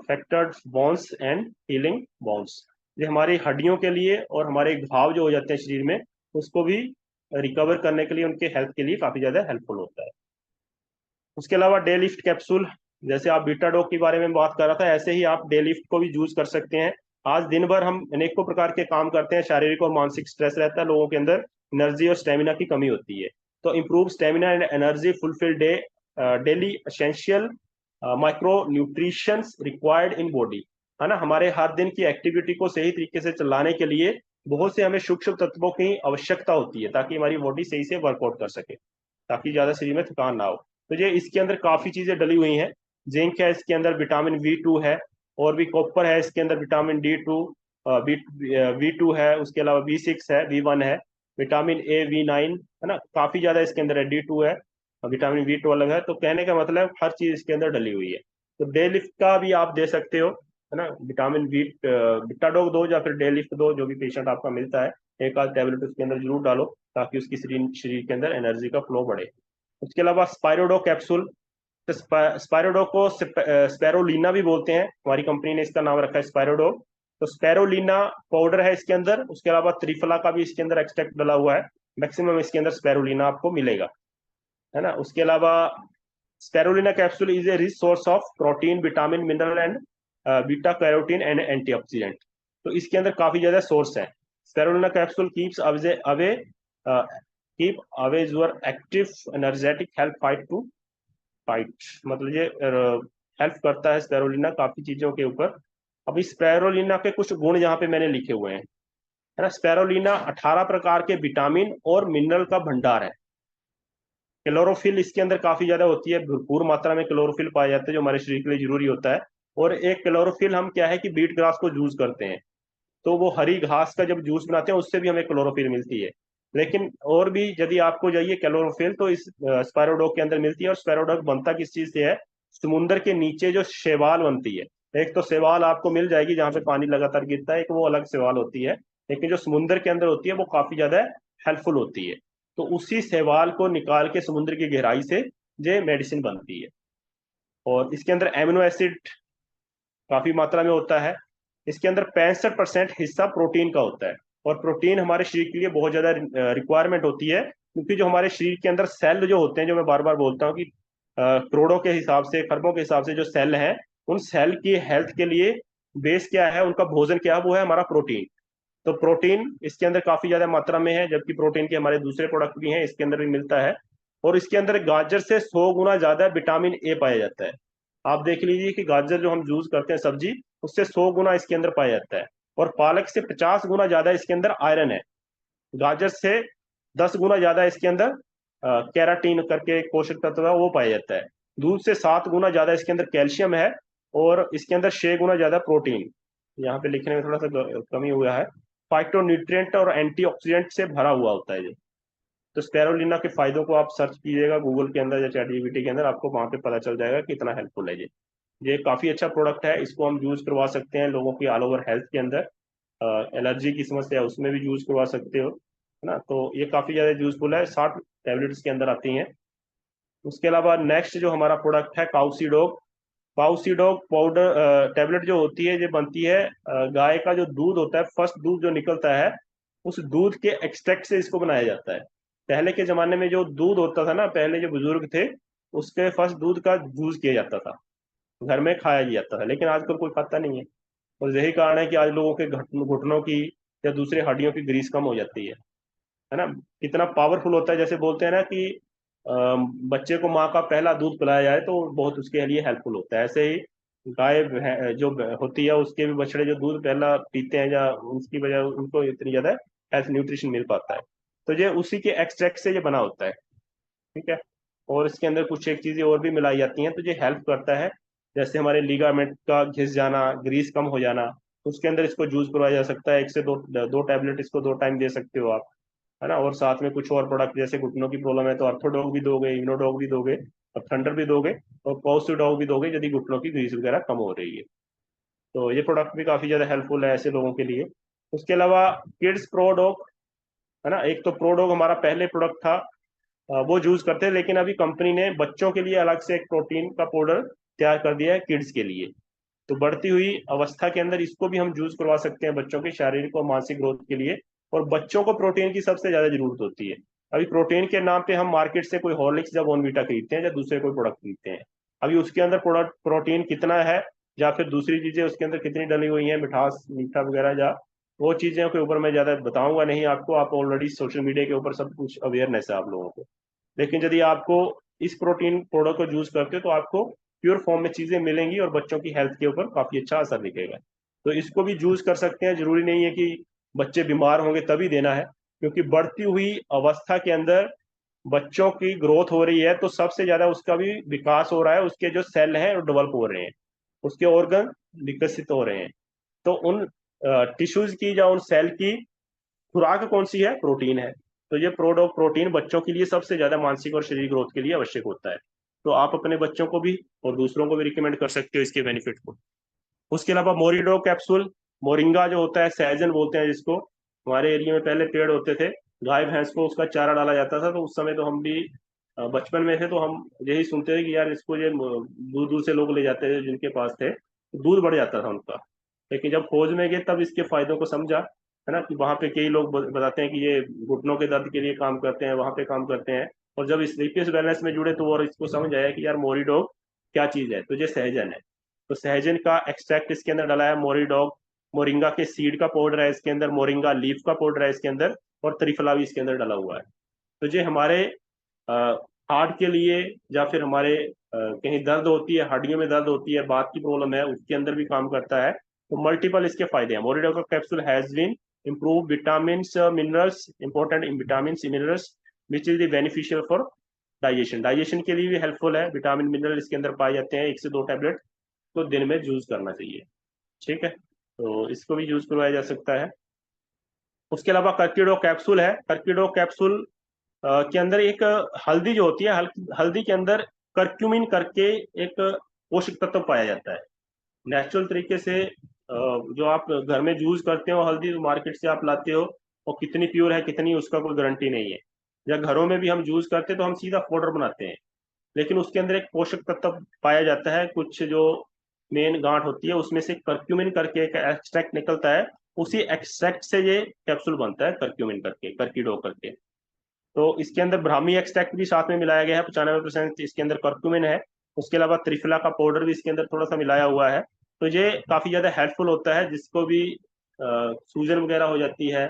fractured bones and healing bones. ये हमारी हड्डियों के लिए और हमारे घाव जो हो जाते हैं शरीर में, उसको भी रिकवर करने के लिए, उनके हेल्थ के लिए काफी ज्यादा हेल्पफुल होता है। उसके अलावा डे लिफ्ट कैप्सूल, जैसे आप बीटा डॉग के बारे में बात कर रहा था, ऐसे ही आप डे लिफ्ट को भी यूज कर सकते हैं। आज दिन भर हम अनेकों प्रकार के काम करते हैं, शारीरिक और मानसिक स्ट्रेस रहता है लोगों के अंदर, एनर्जी और स्टेमिना की कमी होती है। तो improve stamina and energy fulfil day daily essential micro nutrition required in body, है ना। हमारे हर दिन की एक्टिविटी को सही तरीके से चलाने के लिए बहुत से हमें सूक्ष्म तत्वों की आवश्यकता होती है, ताकि हमारी बॉडी सही से वर्कआउट कर सके, ताकि ज्यादा शरीर में थकान ना हो। तो ये इसके अंदर काफी चीजें डली हुई हैं। जिंक है इसके अंदर, विटामिन V2 है, और भी कॉपर है इसके अंदर, विटामिन D2, V2 है, उसके अलावा V6 है, V1 है, विटामिन A, V9, है ना। काफी ज्यादा इसके अंदर है, D2 है, विटामिन V2 अलग है। तो कहने का मतलब हर चीज इसके अंदर डली हुई है। तो डे लिफ्ट का भी आप दे सकते हो, है ना। विटामिन बिटाडोग दो या फिर डे लिफ्ट दो, जो भी पेशेंट आपका मिलता है, एक आध टैबलेट उसके अंदर जरूर डालो, ताकि उसकी शरीर शरीर के अंदर एनर्जी का फ्लो बढ़े। उसके अलावा स्पायरोडो कैप्सूल, तो स्पायरोडो को स्पैरोलीना भी बोलते हैं, हमारी कंपनी ने इसका नाम रखा है स्पायरोडो। तो स्पैरोलीना पाउडर है इसके अंदर, उसके अलावा त्रिफला का भी इसके अंदर एक्सट्रैक्ट डाला हुआ है। मैक्सिमम इसके अंदर स्पैरोलीना आपको मिलेगा, है ना। उसके अलावा spirulina capsule is a rich source of protein, vitamin, mineral and beta carotene and antioxidant. तो इसके अंदर काफी ज्यादा सोर्स है। Spirulina capsule keeps away away keep away your active energetic help fight to fight, मतलब ये हेल्प करता है स्पैरोलिना काफी चीजों के ऊपर। अब इस स्पैरोलिना के कुछ गुण यहाँ पे मैंने लिखे हुए हैं, है ना। स्पैरोलिना 18 प्रकार के विटामिन और मिनरल का भंडार है। क्लोरोफिल इसके अंदर काफी ज्यादा होती है, भरपूर मात्रा में क्लोरोफिल पाया जाता है, जो हमारे शरीर के लिए जरूरी होता है। और एक क्लोरोफिल हम क्या है कि बीट ग्रास को यूज करते हैं, तो वो हरी घास का जब जूस बनाते हैं उससे भी हमें क्लोरोफिल मिलती है। लेकिन और भी यदि आपको चाहिए क्लोरोफिल, तो इस स्पैरोडॉग के अंदर मिलती है। और स्पैरोडॉग बनता किस चीज से है? समुद्र के नीचे जो शैवाल बनती है, एक तो शैवाल आपको मिल जाएगी जहाँ पे पानी लगातार गिरता है, एक वो अलग शैवाल होती है, लेकिन जो समुद्र के अंदर होती है वो काफी ज्यादा हेल्पफुल होती है। तो उसी शैवाल को निकाल के समुद्र की गहराई से ये मेडिसिन बनती है। और इसके अंदर एमिनो एसिड काफी मात्रा में होता है। इसके अंदर 65% हिस्सा प्रोटीन का होता है, और प्रोटीन हमारे शरीर के लिए बहुत ज्यादा रिक्वायरमेंट होती है, क्योंकि जो हमारे शरीर के अंदर सेल जो होते हैं, जो मैं बार बार बोलता हूँ कि करोड़ों के हिसाब से, खरबों के हिसाब से जो सेल हैं, उन सेल की हेल्थ के लिए बेस क्या है, उनका भोजन क्या है, वो है हमारा प्रोटीन। तो प्रोटीन इसके अंदर काफी ज्यादा मात्रा में है, जबकि प्रोटीन के हमारे दूसरे प्रोडक्ट भी हैं, इसके अंदर भी मिलता है। और इसके अंदर गाजर से 100 गुना ज्यादा विटामिन ए पाया जाता है। आप देख लीजिए कि गाजर जो हम यूज करते हैं सब्जी, उससे 100 गुना इसके अंदर पाया जाता है। और पालक से 50 गुना ज्यादा इसके अंदर आयरन है। गाजर से 10 गुना ज्यादा इसके अंदर कैराटीन करके एक पोषक तत्व है, वो पाया जाता है। दूध से 7 गुना ज्यादा इसके अंदर कैल्शियम है। और इसके अंदर 6 गुना ज्यादा प्रोटीन, यहाँ पे लिखने में थोड़ा सा कमी हुआ है। फाइटोन्यूट्रिएंट और एंटीऑक्सीडेंट से भरा हुआ होता है ये। तो स्पेरुलिना के फायदों को आप सर्च कीजिएगा गूगल के अंदर या चैट जीपीटी के अंदर, आपको वहां पे पता चल जाएगा कि कितना हेल्पफुल है ये काफी अच्छा प्रोडक्ट है। इसको हम यूज करवा सकते हैं लोगों की ऑल ओवर हेल्थ के अंदर। एलर्जी की समस्या है उसमें भी यूज करवा सकते हो, है ना। तो ये काफी ज्यादा यूजफुल है, 60 टैबलेट्स के अंदर आती हैं। उसके अलावा नेक्स्ट जो हमारा प्रोडक्ट है काउसीडोग। काउसीडोग पाउडर टैबलेट जो होती है, ये बनती है गाय का जो दूध होता है, फर्स्ट दूध जो निकलता है, उस दूध के एक्सट्रैक्ट से इसको बनाया जाता है। पहले के जमाने में जो दूध होता था ना, पहले जो बुजुर्ग थे, उसके फर्स्ट दूध का जूस किया जाता था, घर में खाया जाता था, लेकिन आजकल कोई खाता नहीं है। और यही कारण है कि आज लोगों के घुटनों की या दूसरे हड्डियों की ग्रीस कम हो जाती है ना। कितना पावरफुल होता है, जैसे बोलते हैं ना कि बच्चे को माँ का पहला दूध पिलाया जाए तो बहुत उसके लिए हेल्पफुल होता है। ऐसे ही गाय जो होती है, उसके भी बछड़े जो दूध पहला पीते हैं, या उसकी वजह उनको इतनी ज्यादा हेल्थ न्यूट्रिशन मिल पाता है। तो ये उसी के एक्सट्रैक्ट से ये बना होता है, ठीक है। और इसके अंदर कुछ एक चीजें और भी मिलाई जाती हैं, तो ये हेल्प करता है। जैसे हमारे लीगामेंट का घिस जाना, ग्रीस कम हो जाना, उसके अंदर इसको जूस करवाया जा सकता है। एक से दो दो टैबलेट इसको 2 टाइम दे सकते हो आप, है ना। और साथ में कुछ और प्रोडक्ट, जैसे घुटनों की प्रॉब्लम है तो अर्थोडॉग भी दोगे, इम्यूनोडॉग भी दोगे, और थंडर भी दोगे, और पॉजिटिव भी दोगे यदि घुटनों की ग्रीस वगैरह कम हो रही है। तो ये प्रोडक्ट भी काफी ज्यादा हेल्पफुल है ऐसे लोगों के लिए। उसके अलावा किड्स प्रोडॉग, है ना। एक तो प्रोडॉग हमारा पहले प्रोडक्ट था, वो यूज करते हैं, लेकिन अभी कंपनी ने बच्चों के लिए अलग से एक प्रोटीन का पाउडर तैयार कर दिया है किड्स के लिए। तो बढ़ती हुई अवस्था के अंदर इसको भी हम यूज करवा सकते हैं बच्चों के शारीरिक और मानसिक ग्रोथ के लिए। और बच्चों को प्रोटीन की सबसे ज्यादा जरूरत होती है। अभी प्रोटीन के नाम पे हम मार्केट से कोई हॉर्लिक्स या बॉर्नवीटा खरीदते हैं, या दूसरे कोई प्रोडक्ट खरीदते हैं। अभी उसके अंदर प्रोडक्ट प्रोटीन कितना है, या फिर दूसरी चीजें उसके अंदर कितनी डली हुई हैं, मिठास मीठा वगैरह, या वो चीजों के ऊपर मैं ज्यादा बताऊंगा नहीं आपको। आप ऑलरेडी सोशल मीडिया के ऊपर सब कुछ अवेयरनेस है आप लोगों को। लेकिन यदि आपको इस प्रोटीन प्रोडक्ट को यूज करते हो, तो आपको प्योर फॉर्म में चीजें मिलेंगी, और बच्चों की हेल्थ के ऊपर काफी अच्छा असर दिखेगा। तो इसको भी यूज कर सकते हैं। जरूरी नहीं है कि बच्चे बीमार होंगे तभी देना है, क्योंकि बढ़ती हुई अवस्था के अंदर बच्चों की ग्रोथ हो रही है, तो सबसे ज्यादा उसका भी विकास हो रहा है, उसके जो सेल हैं वो डेवलप हो रहे हैं, उसके ऑर्गन विकसित हो रहे हैं। तो उन टिश्यूज की या उन सेल की खुराक कौन सी है, प्रोटीन है। तो ये प्रोटीन बच्चों के लिए सबसे ज्यादा मानसिक और शरीर ग्रोथ के लिए आवश्यक होता है। तो आप अपने बच्चों को भी और दूसरों को भी रिकमेंड कर सकते हो इसके बेनिफिट को। उसके अलावा मोरिडो कैप्सूल, मोरिंगा जो होता है, सहजन बोलते हैं जिसको, हमारे एरिया में पहले पेड़ होते थे, गाय भैंस को उसका चारा डाला जाता था। तो उस समय तो हम भी बचपन में थे, तो हम यही सुनते थे कि यार इसको ये दूर दूर से लोग ले जाते थे जिनके पास थे, तो दूध बढ़ जाता था उनका। लेकिन जब खोज में गए तब इसके फायदों को समझा, है ना। कि वहाँ पे कई लोग बताते हैं कि ये घुटनों के दर्द के लिए काम करते हैं, वहाँ पे काम करते हैं। और जब इस स्लीपियस बैलेंस में जुड़े, तो और इसको समझ आया कि यार मोरिडोग क्या चीज़ है, तो ये सहजन है। तो सहजन का एक्सट्रैक्ट इसके अंदर डाला है, मोरिडॉग, मोरिंगा के सीड का पाउडर है इसके अंदर, मोरिंगा लीफ का पाउडर है इसके अंदर, और त्रिफला भी इसके अंदर डाला हुआ है। तो ये हमारे हार्ट के लिए, या फिर हमारे कहीं दर्द होती है, हड्डियों में दर्द होती है, बात की प्रॉब्लम है, उसके अंदर भी काम करता है। तो मल्टीपल इसके फायदे हैं। मोरिडॉग का capsule has been improve vitamin minerals, important vitamin minerals which is the beneficial for digestion. Digestion के लिए भी हेल्पफुल है, विटामिन मिनरल इसके अंदर पाए जाते हैं। 1 से 2 टैबलेट तो दिन में यूज करना चाहिए, ठीक है। तो इसको भी यूज करवाया जा सकता है। उसके अलावा कर्क्यूडो कैप्सूल है। कर्क्यूडो कैप्सूल के अंदर एक हल्दी जो होती है, हल्दी के अंदर करक्यूमिन करके एक पोषक तत्व पाया जाता है। नेचुरल तरीके से जो आप घर में यूज करते हो हल्दी, मार्केट से आप लाते हो, और कितनी प्योर है कितनी, उसका कोई गारंटी नहीं है। या घरों में भी हम यूज करते हैं तो हम सीधा पाउडर बनाते हैं, लेकिन उसके अंदर एक पोषक तत्व पाया जाता है, कुछ जो मेन गांठ होती है उसमें से करक्यूमिन करके एक एक्सट्रैक्ट निकलता है, उसी एक्सट्रैक्ट से ये कैप्सूल बनता है, करक्यूमिन करके, कर्किडो करके। तो इसके अंदर ब्राह्मी एक्सट्रैक्ट भी साथ में मिलाया गया है, 95% इसके अंदर करक्यूमिन है। उसके अलावा त्रिफला का पाउडर भी इसके अंदर थोड़ा सा मिलाया हुआ है। तो ये काफी ज्यादा हेल्पफुल होता है, जिसको भी सूजन वगैरह हो जाती है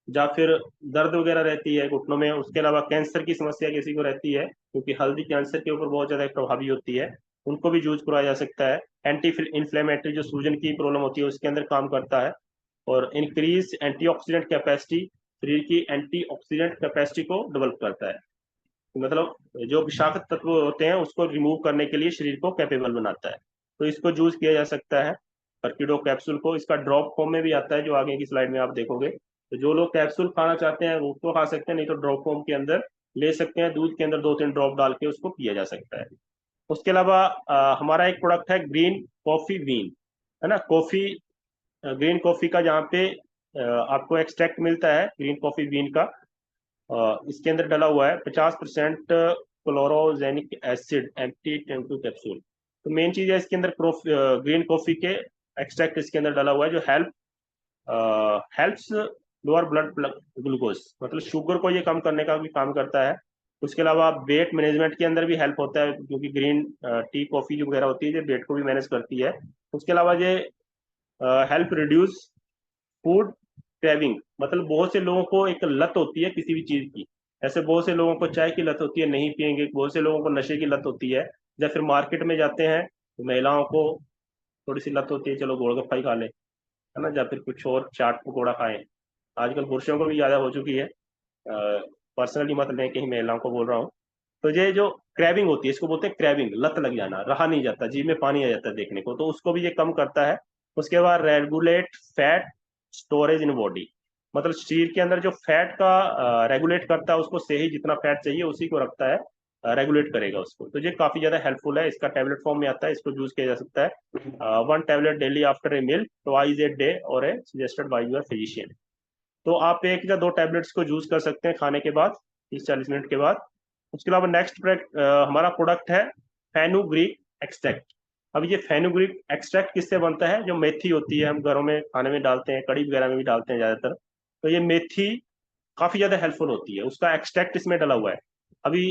या फिर दर्द वगैरह रहती है घुटनों में। उसके अलावा कैंसर की समस्या किसी को रहती है, क्योंकि हल्दी कैंसर के ऊपर बहुत ज्यादा प्रभावी होती है, उनको भी यूज कराया जा सकता है। एंटी इन्फ्लेमेटरी जो सूजन की प्रॉब्लम होती है उसके अंदर काम करता है। और इंक्रीज एंटीऑक्सीडेंट कैपेसिटी, शरीर की एंटीऑक्सीडेंट कैपेसिटी को डेवलप करता है। मतलब जो विषाक्त तत्व होते हैं उसको रिमूव करने के लिए शरीर को कैपेबल बनाता है। तो इसको यूज किया जा सकता है। अर्किडो कैप्सूल को, इसका ड्रॉप फॉर्म में भी आता है, जो आगे की स्लाइड में आप देखोगे। तो जो लोग कैप्सूल खाना चाहते हैं वो तो खा सकते हैं, नहीं तो ड्रॉप फॉर्म के अंदर ले सकते हैं, दूध के अंदर 2-3 ड्रॉप डाल के उसको पिया जा सकता है। उसके अलावा हमारा एक प्रोडक्ट है ग्रीन कॉफी बीन, है ना, कॉफी, ग्रीन कॉफी का जहाँ पे आपको एक्सट्रैक्ट मिलता है ग्रीन कॉफी बीन का। इसके अंदर डला हुआ है 50% chlorogenic acid anti tempo capsule. तो मेन चीज है इसके अंदर ग्रीन कॉफी के एक्सट्रैक्ट इसके अंदर डला हुआ है, जो हेल्प्स लोअर ब्लड ग्लूकोज, मतलब शुगर को ये कम करने का भी काम करता है। उसके अलावा वेट मैनेजमेंट के अंदर भी हेल्प होता है, क्योंकि ग्रीन टी कॉफी जो वगैरह होती है ये वेट को भी मैनेज करती है। उसके अलावा ये हेल्प रिड्यूस फूड क्रेविंग, मतलब बहुत से लोगों को एक लत होती है किसी भी चीज की। ऐसे बहुत से लोगों को चाय की लत होती है, नहीं पियेंगे। बहुत से लोगों को नशे की लत होती है, या फिर मार्केट में जाते हैं तो महिलाओं को थोड़ी सी लत होती है, चलो गोलगप्पा ही खा ले, है ना, या फिर कुछ और चाट पकौड़ा खाएं। आजकल पुरुषों को भी ज्यादा हो चुकी है, पर्सनली मत लें, कहीं महिलाओं को बोल रहा हूँ। तो ये जो क्रेविंग होती है इसको बोलते हैं क्रेविंग, लत लग जाना, रहा नहीं जाता, जीभ में पानी आ जाता है देखने को, तो उसको भी ये कम करता है। उसके बाद regulate fat storage in body, मतलब शरीर के अंदर जो फैट का रेगुलेट करता है, उसको सही जितना फैट चाहिए उसी को रखता है, रेगुलेट करेगा उसको। तो ये काफी ज्यादा हेल्पफुल है, इसका टैबलेट फॉर्म में आता है, इसको यूज किया जा सकता है। 1 tablet daily after a meal, twice a day, और a suggested by your physician. तो आप 1 या 2 टैबलेट्स को यूज कर सकते हैं खाने के बाद, 30-40 मिनट के बाद। उसके अलावा नेक्स्ट हमारा प्रोडक्ट है फेनुग्रीक एक्सट्रैक्ट। अब ये फेनुग्रीक एक्सट्रैक्ट किससे बनता है? जो मेथी होती है, हम घरों में खाने में डालते हैं, कड़ी वगैरह में भी डालते हैं ज्यादातर। तो ये मेथी काफी ज्यादा हेल्पफुल होती है, उसका एक्सट्रैक्ट इसमें डला हुआ है। अभी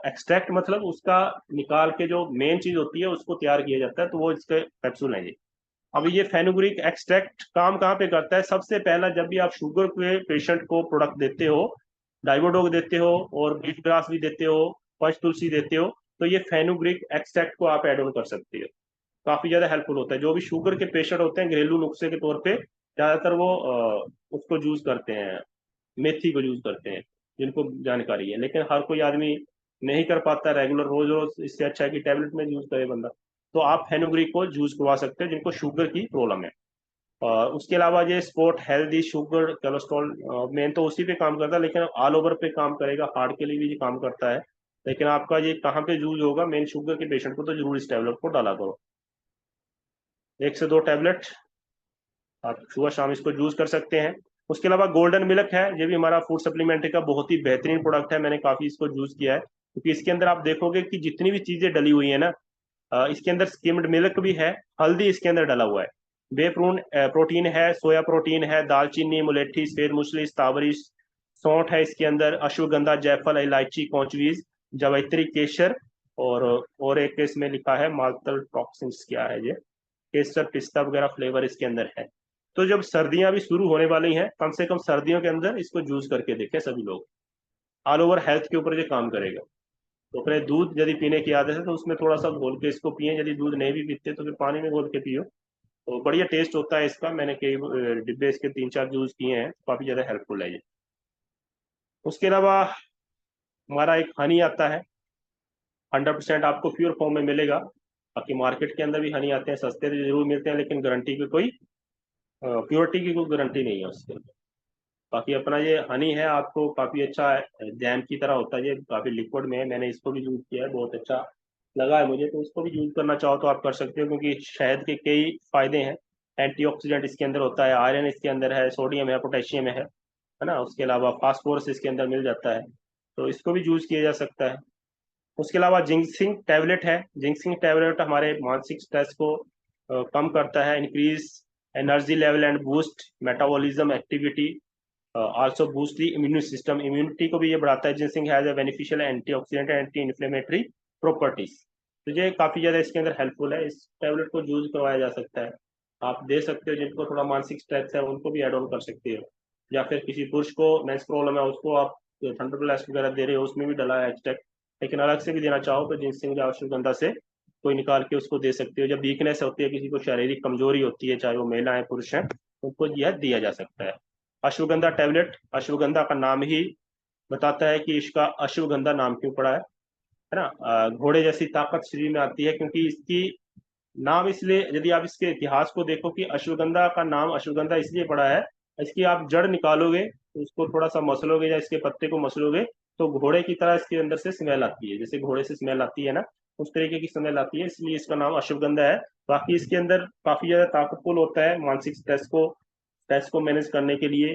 एक्सट्रैक्ट मतलब उसका निकाल के जो मेन चीज होती है उसको तैयार किया जाता है, तो वो इसके कैप्सूल है ये। अभी ये फेनुग्रीक एक्सट्रैक्ट काम कहाँ पे करता है? सबसे पहला, जब भी आप शुगर के पेशेंट को प्रोडक्ट देते हो, डाइवोडोग देते हो और बीट ग्रास भी देते हो, पंच तुलसी देते हो, तो ये फेनुग्रीक एक्सट्रैक्ट को आप एड ऑन कर सकते हो। काफी ज्यादा हेल्पफुल होता है। जो भी शुगर के पेशेंट होते हैं, घरेलू नुस्खे के तौर पे ज्यादातर वो उसको यूज करते हैं, मेथी को यूज करते हैं, जिनको जानकारी है। लेकिन हर कोई आदमी नहीं कर पाता रेगुलर रोज रोज, इससे अच्छा है कि टैबलेट में यूज करे बंदा। तो आप फेनुग्रीक को यूज करवा सकते हो जिनको शुगर की प्रॉब्लम है। उसके अलावा ये sport healthy sugar cholesterol, main तो उसी पे काम करता है, लेकिन ऑल ओवर पे काम करेगा, हार्ट के लिए भी ये काम करता है। लेकिन आपका ये कहाँ पे यूज होगा? मेन शुगर के पेशेंट को तो जरूर इस टैबलेट को डाला करो। 1 से 2 टैबलेट आप सुबह शाम इसको यूज कर सकते हैं। उसके अलावा गोल्डन मिल्क है, ये भी हमारा फूड सप्लीमेंट्री का बहुत ही बेहतरीन प्रोडक्ट है, मैंने काफी इसको यूज किया है, क्योंकि इसके अंदर आप देखोगे कि जितनी भी चीजें डली हुई है ना, इसके अंदर स्किम्ड मिल्क भी है, हल्दी इसके अंदर डला हुआ है, बे प्रोटीन है, सोया प्रोटीन है, दालचीनी, मुलेठी, सफेद मूसली, स्ट्रॉबेरी, सौंठ है इसके अंदर, अश्वगंधा, जायफल, इलायची, कौचवीज, जावित्री, केसर, और एक इसमें लिखा है माल्टल टॉक्सिन्स, क्या है ये, केसर पिस्ता वगैरह फ्लेवर इसके अंदर है। तो जब सर्दियां भी शुरू होने वाली हैं, कम से कम सर्दियों के अंदर इसको यूज करके देखें सभी लोग। ऑल ओवर हेल्थ के ऊपर ये काम करेगा। तो अपने दूध यदि पीने की आदत है तो उसमें थोड़ा सा घोल के इसको पिए, यदि दूध नहीं भी पीते तो फिर पानी में घोल के पियो, तो बढ़िया टेस्ट होता है इसका। मैंने कई डिब्बे इसके 3-4 यूज किए हैं, काफी ज्यादा हेल्पफुल है ये। उसके अलावा हमारा एक हनी आता है, 100% आपको प्योर फॉर्म में मिलेगा। बाकी मार्केट के अंदर भी हनी आते हैं, सस्ते तो जरूर मिलते हैं, लेकिन गारंटी की कोई, प्योरिटी की कोई गारंटी नहीं है उसके। बाकी अपना ये हनी है, आपको काफी अच्छा है, जैम की तरह होता है ये, काफी लिक्विड में है, मैंने इसको भी यूज किया है, बहुत अच्छा लगा है मुझे। तो इसको भी यूज करना चाहो तो आप कर सकते हो, क्योंकि शहद के कई फायदे हैं। एंटीऑक्सीडेंट इसके अंदर होता है, आयरन इसके अंदर है, सोडियम है, पोटेशियम है ना। उसके अलावा फास्फोरस इसके अंदर मिल जाता है, तो इसको भी यूज किया जा सकता है। उसके अलावा जिंक्सिंग टैबलेट है। जिंक्सिंग टैबलेट हमारे मानसिक स्ट्रेस को कम करता है, increase energy level and boost metabolism activity, also boost the immune system, immunity को भी ये बढ़ाता है। Ginseng has a beneficial antioxidant and anti inflammatory properties. तो ये काफी ज्यादा इसके अंदर हेल्पफुल है। इस टैबलेट को यूज करवाया जा सकता है, आप दे सकते हो जिनको थोड़ा मानसिक स्ट्रेस है उनको भी एड ऑन कर सकते हो, या फिर किसी पुरुष को मेंस प्रॉब्लम है उसको आप थंडरब्लास्ट वगैरह दे रहे हो उसमें भी डला है एक्सट्रैक्ट, लेकिन अलग से भी देना चाहो तो जिनसिंग या अश्वगंधा से कोई निकाल के उसको दे सकते हो। जब वीकनेस होती है, किसी को शारीरिक कमजोरी होती है, चाहे वो महिला है पुरुष है, उनको यह दिया जा सकता है। अश्वगंधा टैबलेट, अश्वगंधा का नाम ही बताता है कि इसका अश्वगंधा नाम क्यों पड़ा है ना। घोड़े जैसी ताकत शरीर में आती है, क्योंकि इसकी नाम इसलिए, यदि आप इसके इतिहास को देखो कि अश्वगंधा का नाम अश्वगंधा इसलिए पड़ा है, इसकी आप जड़ निकालोगे तो उसको थोड़ा सा मसलोगे या इसके पत्ते को मसलोगे तो घोड़े की तरह इसके अंदर से स्मेल आती है, जैसे घोड़े से स्मेल आती है ना, उस तरीके की स्मेल आती है, इसलिए इसका नाम अश्वगंधा है। बाकी इसके अंदर काफी ज्यादा ताकतफुल होता है, मानसिक स्ट्रेस को मैनेज करने के लिए